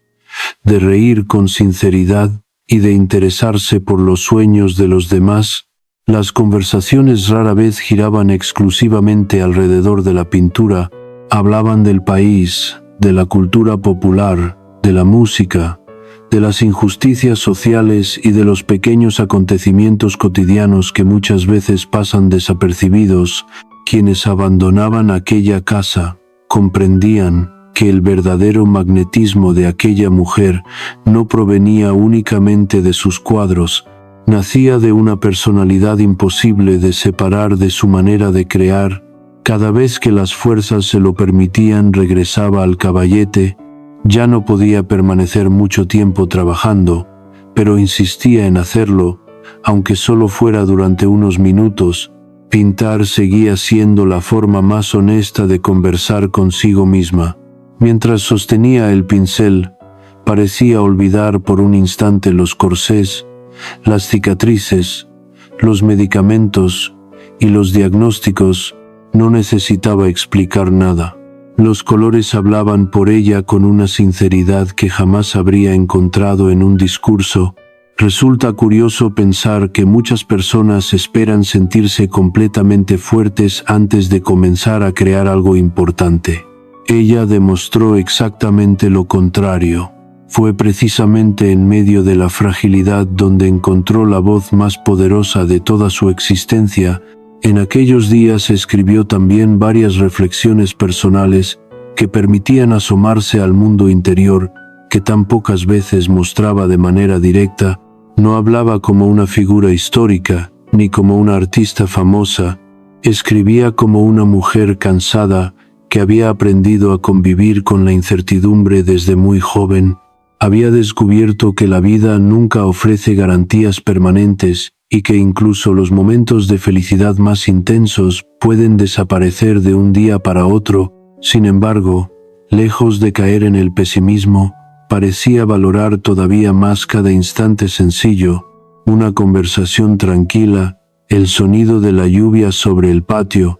de reír con sinceridad y de interesarse por los sueños de los demás. Las conversaciones rara vez giraban exclusivamente alrededor de la pintura. Hablaban del país, de la cultura popular, de la música, de las injusticias sociales y de los pequeños acontecimientos cotidianos que muchas veces pasan desapercibidos. Quienes abandonaban aquella casa comprendían que el verdadero magnetismo de aquella mujer no provenía únicamente de sus cuadros, nacía de una personalidad imposible de separar de su manera de crear. Cada vez que las fuerzas se lo permitían, regresaba al caballete. Ya no podía permanecer mucho tiempo trabajando, pero insistía en hacerlo, aunque solo fuera durante unos minutos. Pintar seguía siendo la forma más honesta de conversar consigo misma. Mientras sostenía el pincel, parecía olvidar por un instante los corsés, las cicatrices, los medicamentos y los diagnósticos. No necesitaba explicar nada. Los colores hablaban por ella con una sinceridad que jamás habría encontrado en un discurso. Resulta curioso pensar que muchas personas esperan sentirse completamente fuertes antes de comenzar a crear algo importante. Ella demostró exactamente lo contrario. Fue precisamente en medio de la fragilidad donde encontró la voz más poderosa de toda su existencia. En aquellos días escribió también varias reflexiones personales que permitían asomarse al mundo interior que tan pocas veces mostraba de manera directa. No hablaba como una figura histórica, ni como una artista famosa. Escribía como una mujer cansada que había aprendido a convivir con la incertidumbre desde muy joven. Había descubierto que la vida nunca ofrece garantías permanentes y que incluso los momentos de felicidad más intensos pueden desaparecer de un día para otro. Sin embargo, lejos de caer en el pesimismo, parecía valorar todavía más cada instante sencillo, una conversación tranquila, el sonido de la lluvia sobre el patio,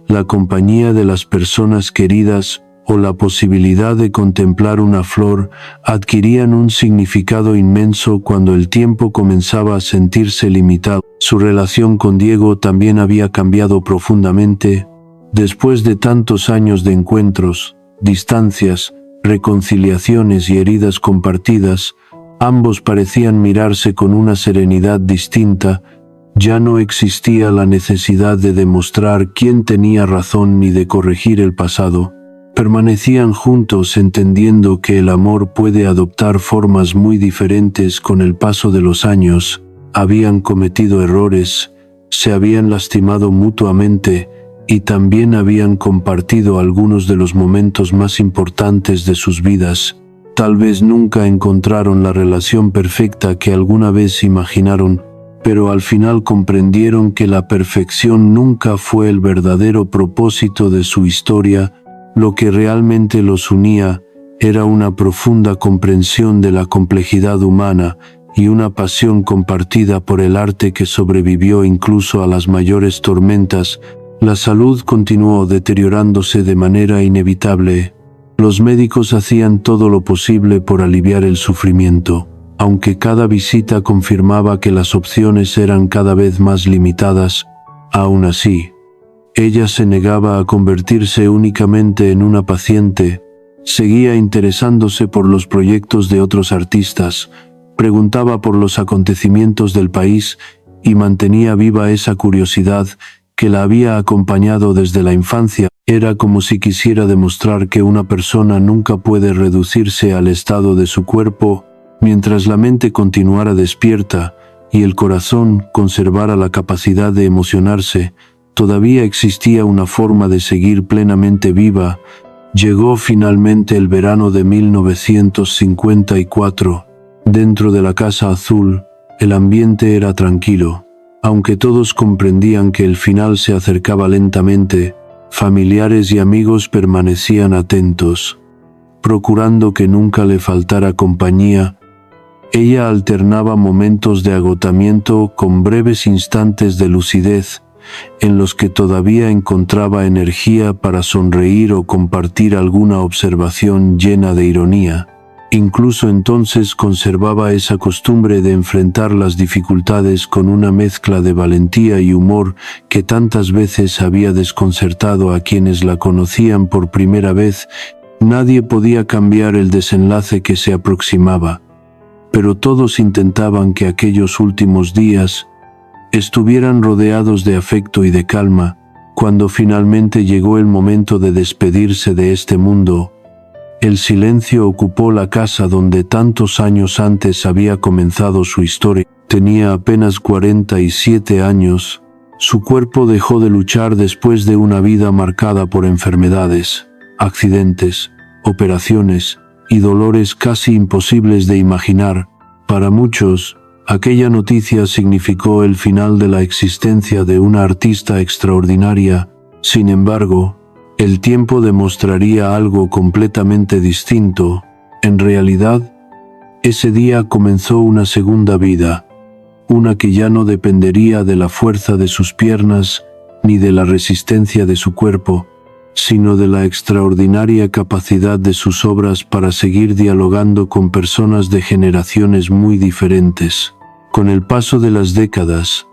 la compañía de las personas queridas o la posibilidad de contemplar una flor adquirían un significado inmenso cuando el tiempo comenzaba a sentirse limitado. Su relación con Diego también había cambiado profundamente. Después de tantos años de encuentros, distancias, reconciliaciones y heridas compartidas, ambos parecían mirarse con una serenidad distinta. Ya no existía la necesidad de demostrar quién tenía razón ni de corregir el pasado. Permanecían juntos entendiendo que el amor puede adoptar formas muy diferentes con el paso de los años. Habían cometido errores, se habían lastimado mutuamente y también habían compartido algunos de los momentos más importantes de sus vidas. Tal vez nunca encontraron la relación perfecta que alguna vez imaginaron, pero al final comprendieron que la perfección nunca fue el verdadero propósito de su historia. Lo que realmente los unía era una profunda comprensión de la complejidad humana y una pasión compartida por el arte que sobrevivió incluso a las mayores tormentas. La salud continuó deteriorándose de manera inevitable. Los médicos hacían todo lo posible por aliviar el sufrimiento, aunque cada visita confirmaba que las opciones eran cada vez más limitadas. Aún así, ella se negaba a convertirse únicamente en una paciente. Seguía interesándose por los proyectos de otros artistas, preguntaba por los acontecimientos del país y mantenía viva esa curiosidad que la había acompañado desde la infancia. Era como si quisiera demostrar que una persona nunca puede reducirse al estado de su cuerpo. Mientras la mente continuara despierta y el corazón conservara la capacidad de emocionarse, todavía existía una forma de seguir plenamente viva. Llegó finalmente el verano de 1954. Dentro de la Casa Azul, el ambiente era tranquilo. Aunque todos comprendían que el final se acercaba lentamente, familiares y amigos permanecían atentos, procurando que nunca le faltara compañía. Ella alternaba momentos de agotamiento con breves instantes de lucidez, en los que todavía encontraba energía para sonreír o compartir alguna observación llena de ironía. Incluso entonces conservaba esa costumbre de enfrentar las dificultades con una mezcla de valentía y humor que tantas veces había desconcertado a quienes la conocían por primera vez. Nadie podía cambiar el desenlace que se aproximaba, pero todos intentaban que aquellos últimos días estuvieran rodeados de afecto y de calma. Cuando finalmente llegó el momento de despedirse de este mundo, el silencio ocupó la casa donde tantos años antes había comenzado su historia. Tenía apenas 47 años. Su cuerpo dejó de luchar después de una vida marcada por enfermedades, accidentes, operaciones y dolores casi imposibles de imaginar. Para muchos, aquella noticia significó el final de la existencia de una artista extraordinaria. Sin embargo, el tiempo demostraría algo completamente distinto. En realidad, ese día comenzó una segunda vida, una que ya no dependería de la fuerza de sus piernas ni de la resistencia de su cuerpo, sino de la extraordinaria capacidad de sus obras para seguir dialogando con personas de generaciones muy diferentes. Con el paso de las décadas,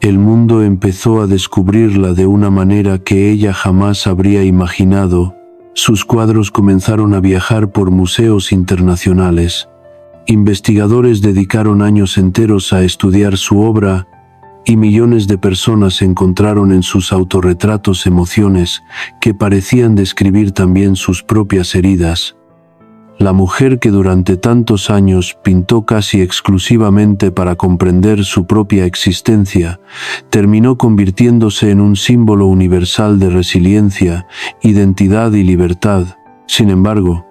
el mundo empezó a descubrirla de una manera que ella jamás habría imaginado. Sus cuadros comenzaron a viajar por museos internacionales. Investigadores dedicaron años enteros a estudiar su obra, y millones de personas encontraron en sus autorretratos emociones que parecían describir también sus propias heridas. La mujer que durante tantos años pintó casi exclusivamente para comprender su propia existencia, terminó convirtiéndose en un símbolo universal de resiliencia, identidad y libertad. Sin embargo,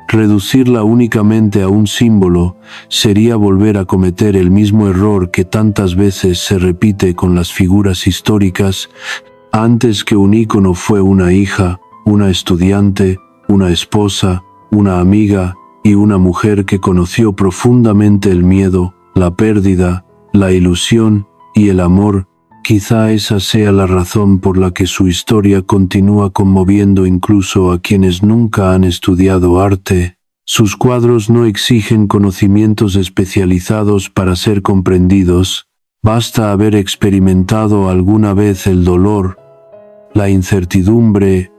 reducirla únicamente a un símbolo sería volver a cometer el mismo error que tantas veces se repite con las figuras históricas. Antes que un ícono fue una hija, una estudiante, una esposa, una amiga y una mujer que conoció profundamente el miedo, la pérdida, la ilusión y el amor. Quizá esa sea la razón por la que su historia continúa conmoviendo incluso a quienes nunca han estudiado arte. Sus cuadros no exigen conocimientos especializados para ser comprendidos. Basta haber experimentado alguna vez el dolor, la incertidumbre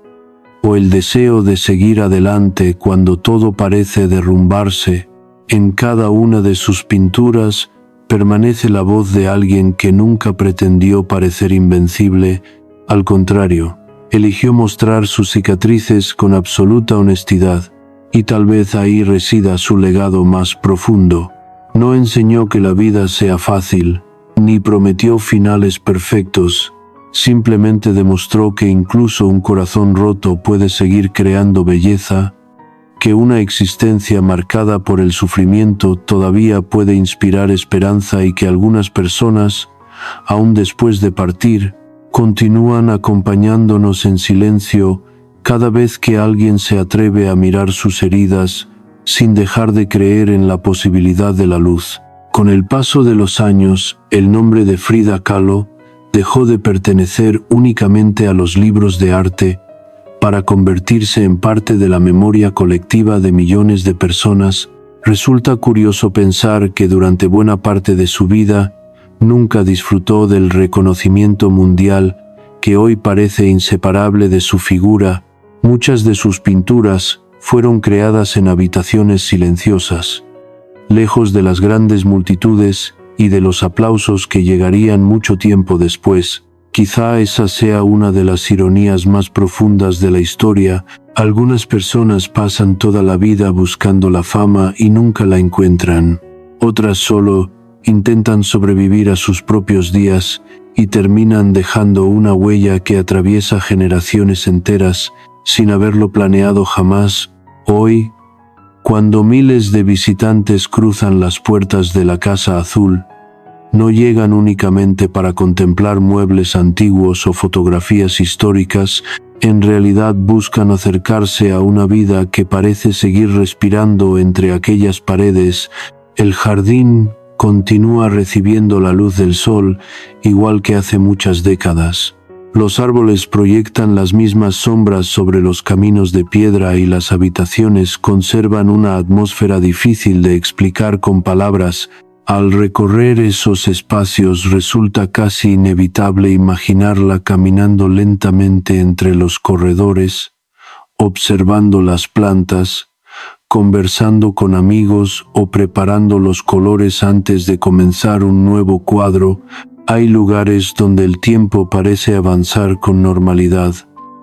o el deseo de seguir adelante cuando todo parece derrumbarse. En cada una de sus pinturas permanece la voz de alguien que nunca pretendió parecer invencible. Al contrario, eligió mostrar sus cicatrices con absoluta honestidad, y tal vez ahí resida su legado más profundo. No enseñó que la vida sea fácil, ni prometió finales perfectos. Simplemente demostró que incluso un corazón roto puede seguir creando belleza. que una existencia marcada por el sufrimiento todavía puede inspirar esperanza y que algunas personas, aun después de partir, continúan acompañándonos en silencio cada vez que alguien se atreve a mirar sus heridas sin dejar de creer en la posibilidad de la luz. Con el paso de los años, el nombre de Frida Kahlo dejó de pertenecer únicamente a los libros de arte para convertirse en parte de la memoria colectiva de millones de personas. Resulta curioso pensar que durante buena parte de su vida nunca disfrutó del reconocimiento mundial que hoy parece inseparable de su figura. Muchas de sus pinturas fueron creadas en habitaciones silenciosas, lejos de las grandes multitudes y de los aplausos que llegarían mucho tiempo después. Quizá esa sea una de las ironías más profundas de la historia. Algunas personas pasan toda la vida buscando la fama y nunca la encuentran. Otras solo intentan sobrevivir a sus propios días y terminan dejando una huella que atraviesa generaciones enteras sin haberlo planeado jamás. Hoy, cuando miles de visitantes cruzan las puertas de la Casa Azul, no llegan únicamente para contemplar muebles antiguos o fotografías históricas, en realidad buscan acercarse a una vida que parece seguir respirando entre aquellas paredes. El jardín continúa recibiendo la luz del sol, igual que hace muchas décadas. Los árboles proyectan las mismas sombras sobre los caminos de piedra y las habitaciones conservan una atmósfera difícil de explicar con palabras. Al recorrer esos espacios resulta casi inevitable imaginarla caminando lentamente entre los corredores, observando las plantas, conversando con amigos o preparando los colores antes de comenzar un nuevo cuadro. Hay lugares donde el tiempo parece avanzar con normalidad,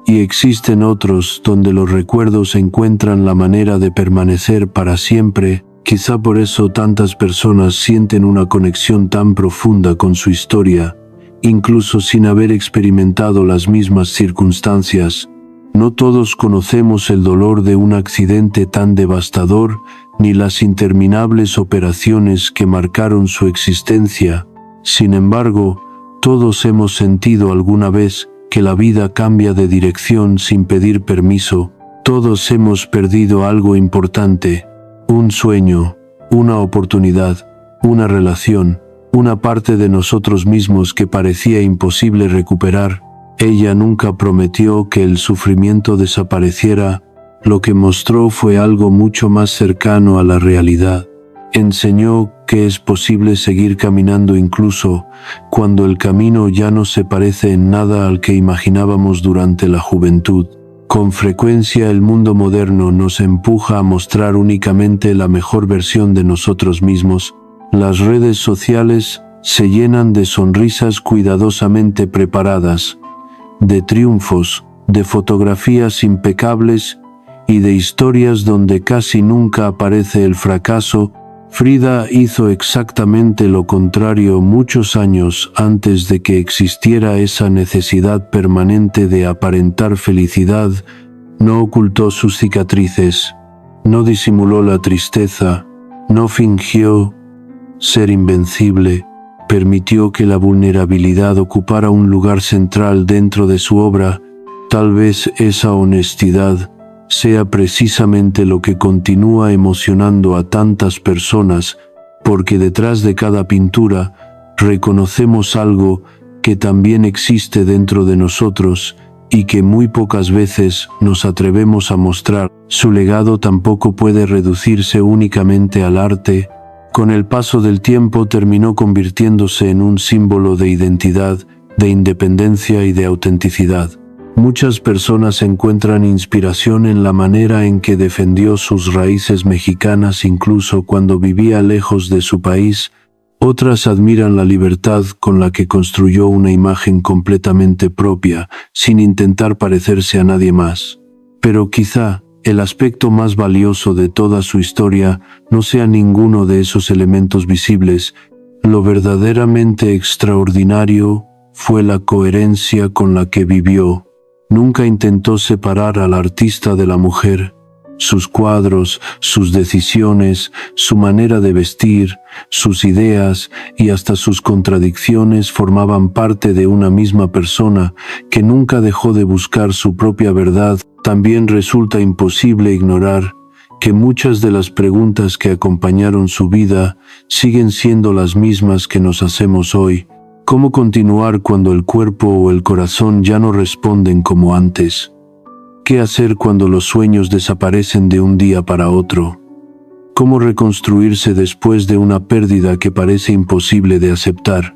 y existen otros donde los recuerdos encuentran la manera de permanecer para siempre. Quizá por eso tantas personas sienten una conexión tan profunda con su historia, incluso sin haber experimentado las mismas circunstancias. No todos conocemos el dolor de un accidente tan devastador, ni las interminables operaciones que marcaron su existencia. Sin embargo, todos hemos sentido alguna vez que la vida cambia de dirección sin pedir permiso. Todos hemos perdido algo importante, un sueño, una oportunidad, una relación, una parte de nosotros mismos que parecía imposible recuperar. Ella nunca prometió que el sufrimiento desapareciera, lo que mostró fue algo mucho más cercano a la realidad. Enseñó que es posible seguir caminando incluso cuando el camino ya no se parece en nada al que imaginábamos durante la juventud. Con frecuencia el mundo moderno nos empuja a mostrar únicamente la mejor versión de nosotros mismos. Las redes sociales se llenan de sonrisas cuidadosamente preparadas, de triunfos, de fotografías impecables y de historias donde casi nunca aparece el fracaso. Frida hizo exactamente lo contrario muchos años antes de que existiera esa necesidad permanente de aparentar felicidad. No ocultó sus cicatrices, no disimuló la tristeza, no fingió ser invencible. Permitió que la vulnerabilidad ocupara un lugar central dentro de su obra. Tal vez esa honestidad sea precisamente lo que continúa emocionando a tantas personas, porque detrás de cada pintura reconocemos algo que también existe dentro de nosotros y que muy pocas veces nos atrevemos a mostrar. Su legado tampoco puede reducirse únicamente al arte. Con el paso del tiempo terminó convirtiéndose en un símbolo de identidad, de independencia y de autenticidad. Muchas personas encuentran inspiración en la manera en que defendió sus raíces mexicanas incluso cuando vivía lejos de su país. Otras admiran la libertad con la que construyó una imagen completamente propia, sin intentar parecerse a nadie más. Pero quizá el aspecto más valioso de toda su historia no sea ninguno de esos elementos visibles. Lo verdaderamente extraordinario fue la coherencia con la que vivió. Nunca intentó separar al artista de la mujer. Sus cuadros, sus decisiones, su manera de vestir, sus ideas y hasta sus contradicciones formaban parte de una misma persona que nunca dejó de buscar su propia verdad. También resulta imposible ignorar que muchas de las preguntas que acompañaron su vida siguen siendo las mismas que nos hacemos hoy. ¿Cómo continuar cuando el cuerpo o el corazón ya no responden como antes? ¿Qué hacer cuando los sueños desaparecen de un día para otro? ¿Cómo reconstruirse después de una pérdida que parece imposible de aceptar?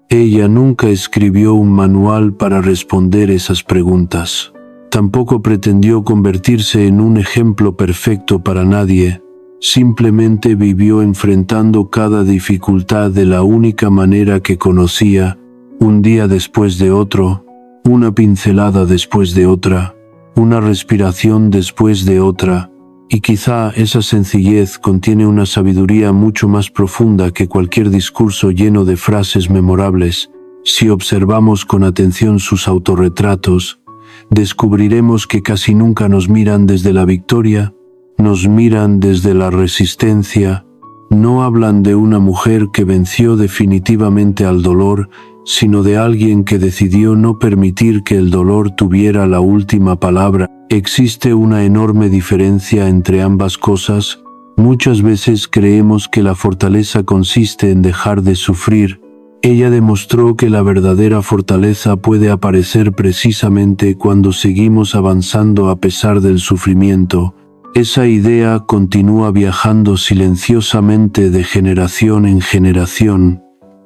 Ella nunca escribió un manual para responder esas preguntas. Tampoco pretendió convertirse en un ejemplo perfecto para nadie. Simplemente vivió enfrentando cada dificultad de la única manera que conocía, un día después de otro, una pincelada después de otra, una respiración después de otra, y quizá esa sencillez contiene una sabiduría mucho más profunda que cualquier discurso lleno de frases memorables. Si observamos con atención sus autorretratos, descubriremos que casi nunca nos miran desde la victoria, nos miran desde la resistencia. No hablan de una mujer que venció definitivamente al dolor, sino de alguien que decidió no permitir que el dolor tuviera la última palabra. Existe una enorme diferencia entre ambas cosas. Muchas veces creemos que la fortaleza consiste en dejar de sufrir. Ella demostró que la verdadera fortaleza puede aparecer precisamente cuando seguimos avanzando a pesar del sufrimiento. Esa idea continúa viajando silenciosamente de generación en generación.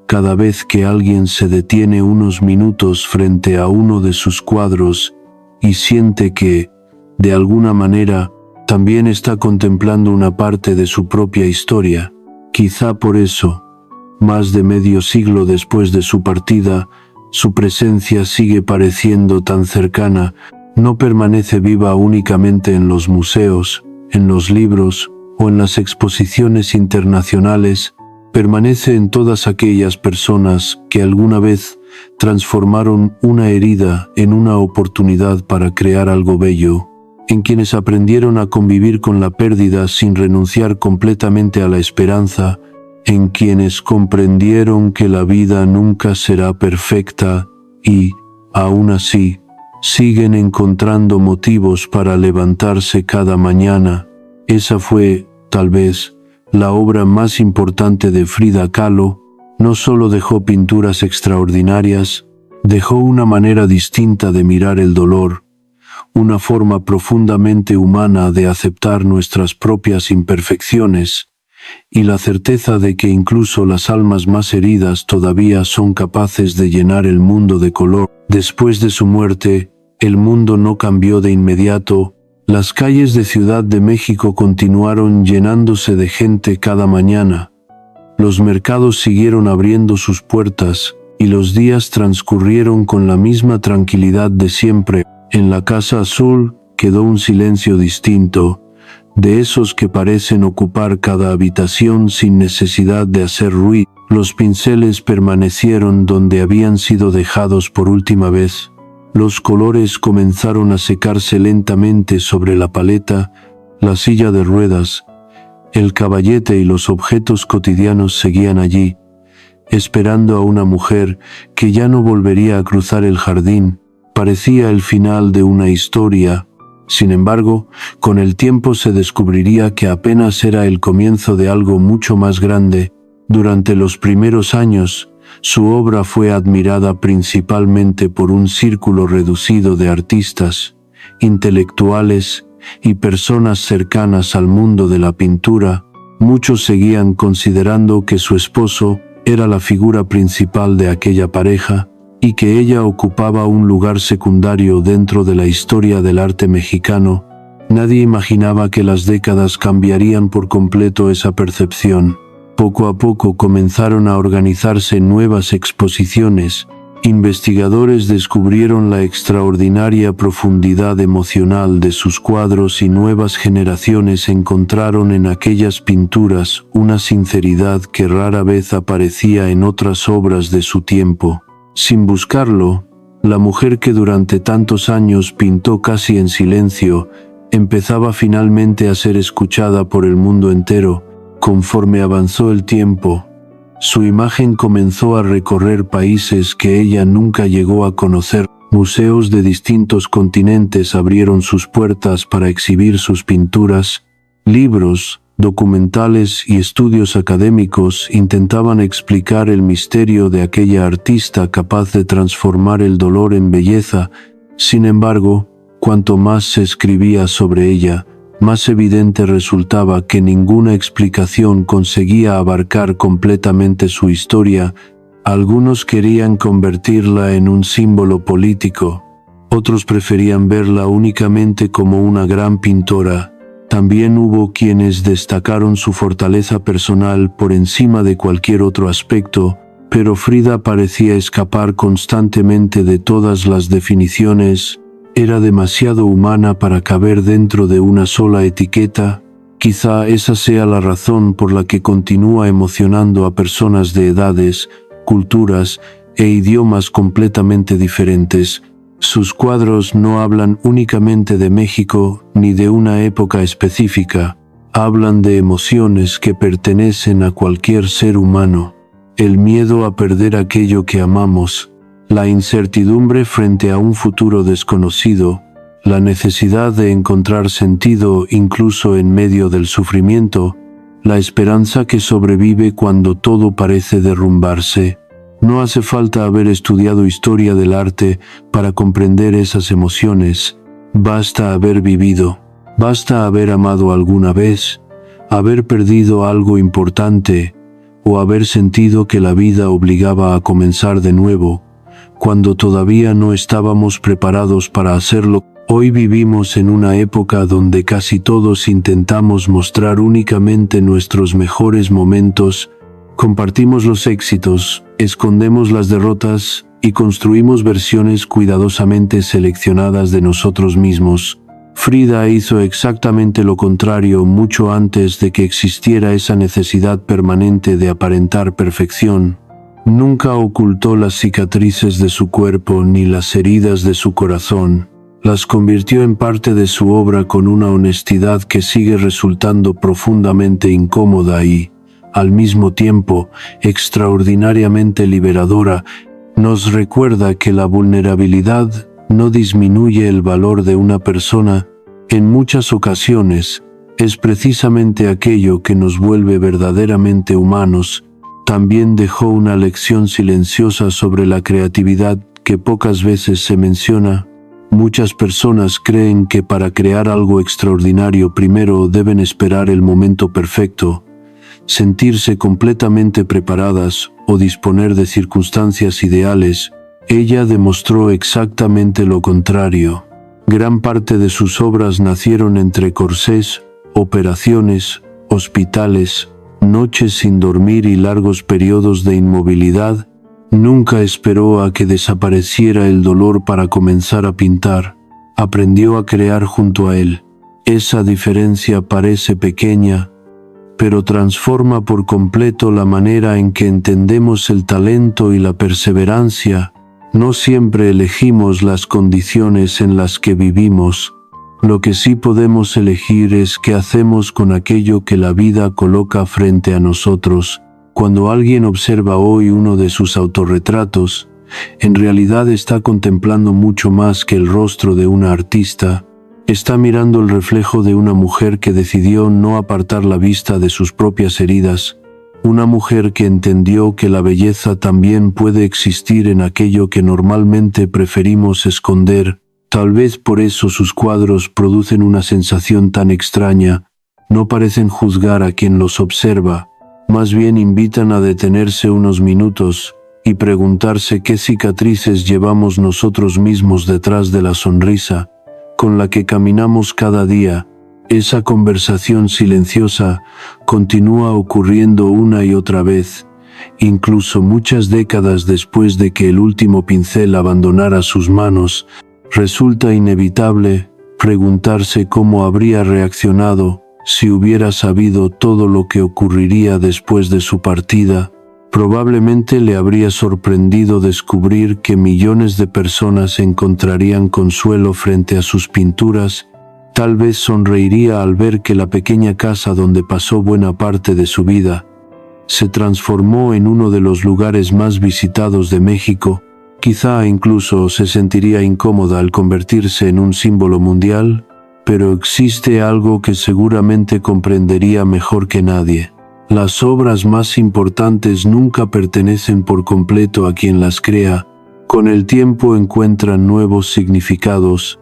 Cada vez que alguien se detiene unos minutos frente a uno de sus cuadros y siente que, de alguna manera, también está contemplando una parte de su propia historia, quizá por eso, más de medio siglo después de su partida, su presencia sigue pareciendo tan cercana. No permanece viva únicamente en los museos, en los libros o en las exposiciones internacionales. Permanece en todas aquellas personas que alguna vez transformaron una herida en una oportunidad para crear algo bello, en quienes aprendieron a convivir con la pérdida sin renunciar completamente a la esperanza, en quienes comprendieron que la vida nunca será perfecta y, aún así, siguen encontrando motivos para levantarse cada mañana. Esa fue, tal vez, la obra más importante de Frida Kahlo. No solo dejó pinturas extraordinarias, dejó una manera distinta de mirar el dolor, una forma profundamente humana de aceptar nuestras propias imperfecciones, y la certeza de que incluso las almas más heridas todavía son capaces de llenar el mundo de color. Después de su muerte, el mundo no cambió de inmediato. Las calles de Ciudad de México continuaron llenándose de gente cada mañana. Los mercados siguieron abriendo sus puertas, y los días transcurrieron con la misma tranquilidad de siempre. En la Casa Azul quedó un silencio distinto, de esos que parecen ocupar cada habitación sin necesidad de hacer ruido. Los pinceles permanecieron donde habían sido dejados por última vez. Los colores comenzaron a secarse lentamente sobre la paleta, la silla de ruedas, el caballete y los objetos cotidianos seguían allí, esperando a una mujer que ya no volvería a cruzar el jardín. Parecía el final de una historia. Sin embargo, con el tiempo se descubriría que apenas era el comienzo de algo mucho más grande. Durante los primeros años, su obra fue admirada principalmente por un círculo reducido de artistas, intelectuales y personas cercanas al mundo de la pintura. Muchos seguían considerando que su esposo era la figura principal de aquella pareja y que ella ocupaba un lugar secundario dentro de la historia del arte mexicano. Nadie imaginaba que las décadas cambiarían por completo esa percepción. Poco a poco comenzaron a organizarse nuevas exposiciones. Investigadores descubrieron la extraordinaria profundidad emocional de sus cuadros y nuevas generaciones encontraron en aquellas pinturas una sinceridad que rara vez aparecía en otras obras de su tiempo. Sin buscarlo, la mujer que durante tantos años pintó casi en silencio, empezaba finalmente a ser escuchada por el mundo entero. Conforme avanzó el tiempo, su imagen comenzó a recorrer países que ella nunca llegó a conocer. Museos de distintos continentes abrieron sus puertas para exhibir sus pinturas. Libros, documentales y estudios académicos intentaban explicar el misterio de aquella artista capaz de transformar el dolor en belleza. Sin embargo, cuanto más se escribía sobre ella, más evidente resultaba que ninguna explicación conseguía abarcar completamente su historia. Algunos querían convertirla en un símbolo político, otros preferían verla únicamente como una gran pintora. También hubo quienes destacaron su fortaleza personal por encima de cualquier otro aspecto, pero Frida parecía escapar constantemente de todas las definiciones. Era demasiado humana para caber dentro de una sola etiqueta. Quizá esa sea la razón por la que continúa emocionando a personas de edades, culturas e idiomas completamente diferentes. Sus cuadros no hablan únicamente de México ni de una época específica, hablan de emociones que pertenecen a cualquier ser humano. El miedo a perder aquello que amamos, la incertidumbre frente a un futuro desconocido, la necesidad de encontrar sentido incluso en medio del sufrimiento, la esperanza que sobrevive cuando todo parece derrumbarse. No hace falta haber estudiado historia del arte para comprender esas emociones. Basta haber vivido, basta haber amado alguna vez, haber perdido algo importante, o haber sentido que la vida obligaba a comenzar de nuevo, cuando todavía no estábamos preparados para hacerlo. Hoy vivimos en una época donde casi todos intentamos mostrar únicamente nuestros mejores momentos, compartimos los éxitos, escondemos las derrotas y construimos versiones cuidadosamente seleccionadas de nosotros mismos. Frida hizo exactamente lo contrario mucho antes de que existiera esa necesidad permanente de aparentar perfección. Nunca ocultó las cicatrices de su cuerpo ni las heridas de su corazón. Las convirtió en parte de su obra con una honestidad que sigue resultando profundamente incómoda y, al mismo tiempo, extraordinariamente liberadora. Nos recuerda que la vulnerabilidad no disminuye el valor de una persona. En muchas ocasiones, es precisamente aquello que nos vuelve verdaderamente humanos. También dejó una lección silenciosa sobre la creatividad que pocas veces se menciona. Muchas personas creen que para crear algo extraordinario primero deben esperar el momento perfecto, sentirse completamente preparadas o disponer de circunstancias ideales. Ella demostró exactamente lo contrario. Gran parte de sus obras nacieron entre corsés, operaciones, hospitales, noches sin dormir y largos periodos de inmovilidad. Nunca esperó a que desapareciera el dolor para comenzar a pintar. Aprendió a crear junto a él. Esa diferencia parece pequeña, pero transforma por completo la manera en que entendemos el talento y la perseverancia. No siempre elegimos las condiciones en las que vivimos. Lo que sí podemos elegir es qué hacemos con aquello que la vida coloca frente a nosotros. Cuando alguien observa hoy uno de sus autorretratos, en realidad está contemplando mucho más que el rostro de una artista. Está mirando el reflejo de una mujer que decidió no apartar la vista de sus propias heridas, una mujer que entendió que la belleza también puede existir en aquello que normalmente preferimos esconder. Tal vez por eso sus cuadros producen una sensación tan extraña. No parecen juzgar a quien los observa, más bien invitan a detenerse unos minutos y preguntarse qué cicatrices llevamos nosotros mismos detrás de la sonrisa con la que caminamos cada día. Esa conversación silenciosa continúa ocurriendo una y otra vez, incluso muchas décadas después de que el último pincel abandonara sus manos. Resulta inevitable preguntarse cómo habría reaccionado si hubiera sabido todo lo que ocurriría después de su partida. Probablemente le habría sorprendido descubrir que millones de personas encontrarían consuelo frente a sus pinturas Tal vez sonreiría al ver que la pequeña casa donde pasó buena parte de su vida se transformó en uno de los lugares más visitados de México. Quizá incluso se sentiría incómoda al convertirse en un símbolo mundial, pero existe algo que seguramente comprendería mejor que nadie. Las obras más importantes nunca pertenecen por completo a quien las crea. Con el tiempo encuentran nuevos significados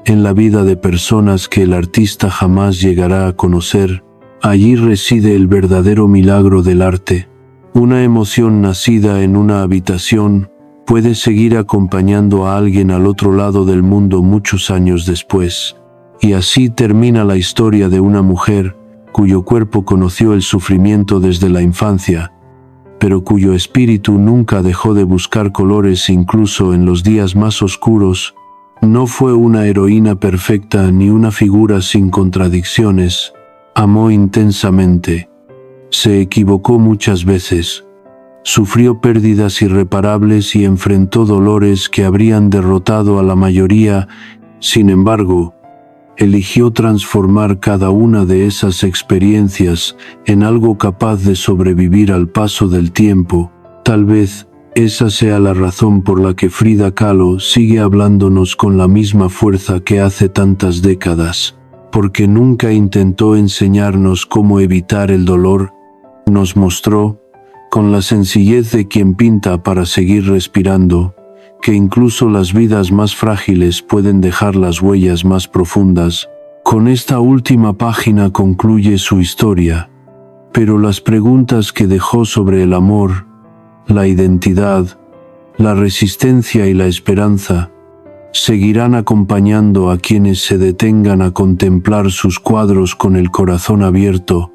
en la vida de personas que el artista jamás llegará a conocer. Allí reside el verdadero milagro del arte. Una emoción nacida en una habitación puede seguir acompañando a alguien al otro lado del mundo muchos años después. Y así termina la historia de una mujer cuyo cuerpo conoció el sufrimiento desde la infancia, pero cuyo espíritu nunca dejó de buscar colores incluso en los días más oscuros. No fue una heroína perfecta ni una figura sin contradicciones. Amó intensamente. Se equivocó muchas veces. Sufrió pérdidas irreparables y enfrentó dolores que habrían derrotado a la mayoría. Sin embargo, eligió transformar cada una de esas experiencias en algo capaz de sobrevivir al paso del tiempo. Tal vez esa sea la razón por la que Frida Kahlo sigue hablándonos con la misma fuerza que hace tantas décadas, porque nunca intentó enseñarnos cómo evitar el dolor. Nos mostró, con la sencillez de quien pinta para seguir respirando, que incluso las vidas más frágiles pueden dejar las huellas más profundas. Con esta última página concluye su historia, pero las preguntas que dejó sobre el amor, la identidad, la resistencia y la esperanza seguirán acompañando a quienes se detengan a contemplar sus cuadros con el corazón abierto.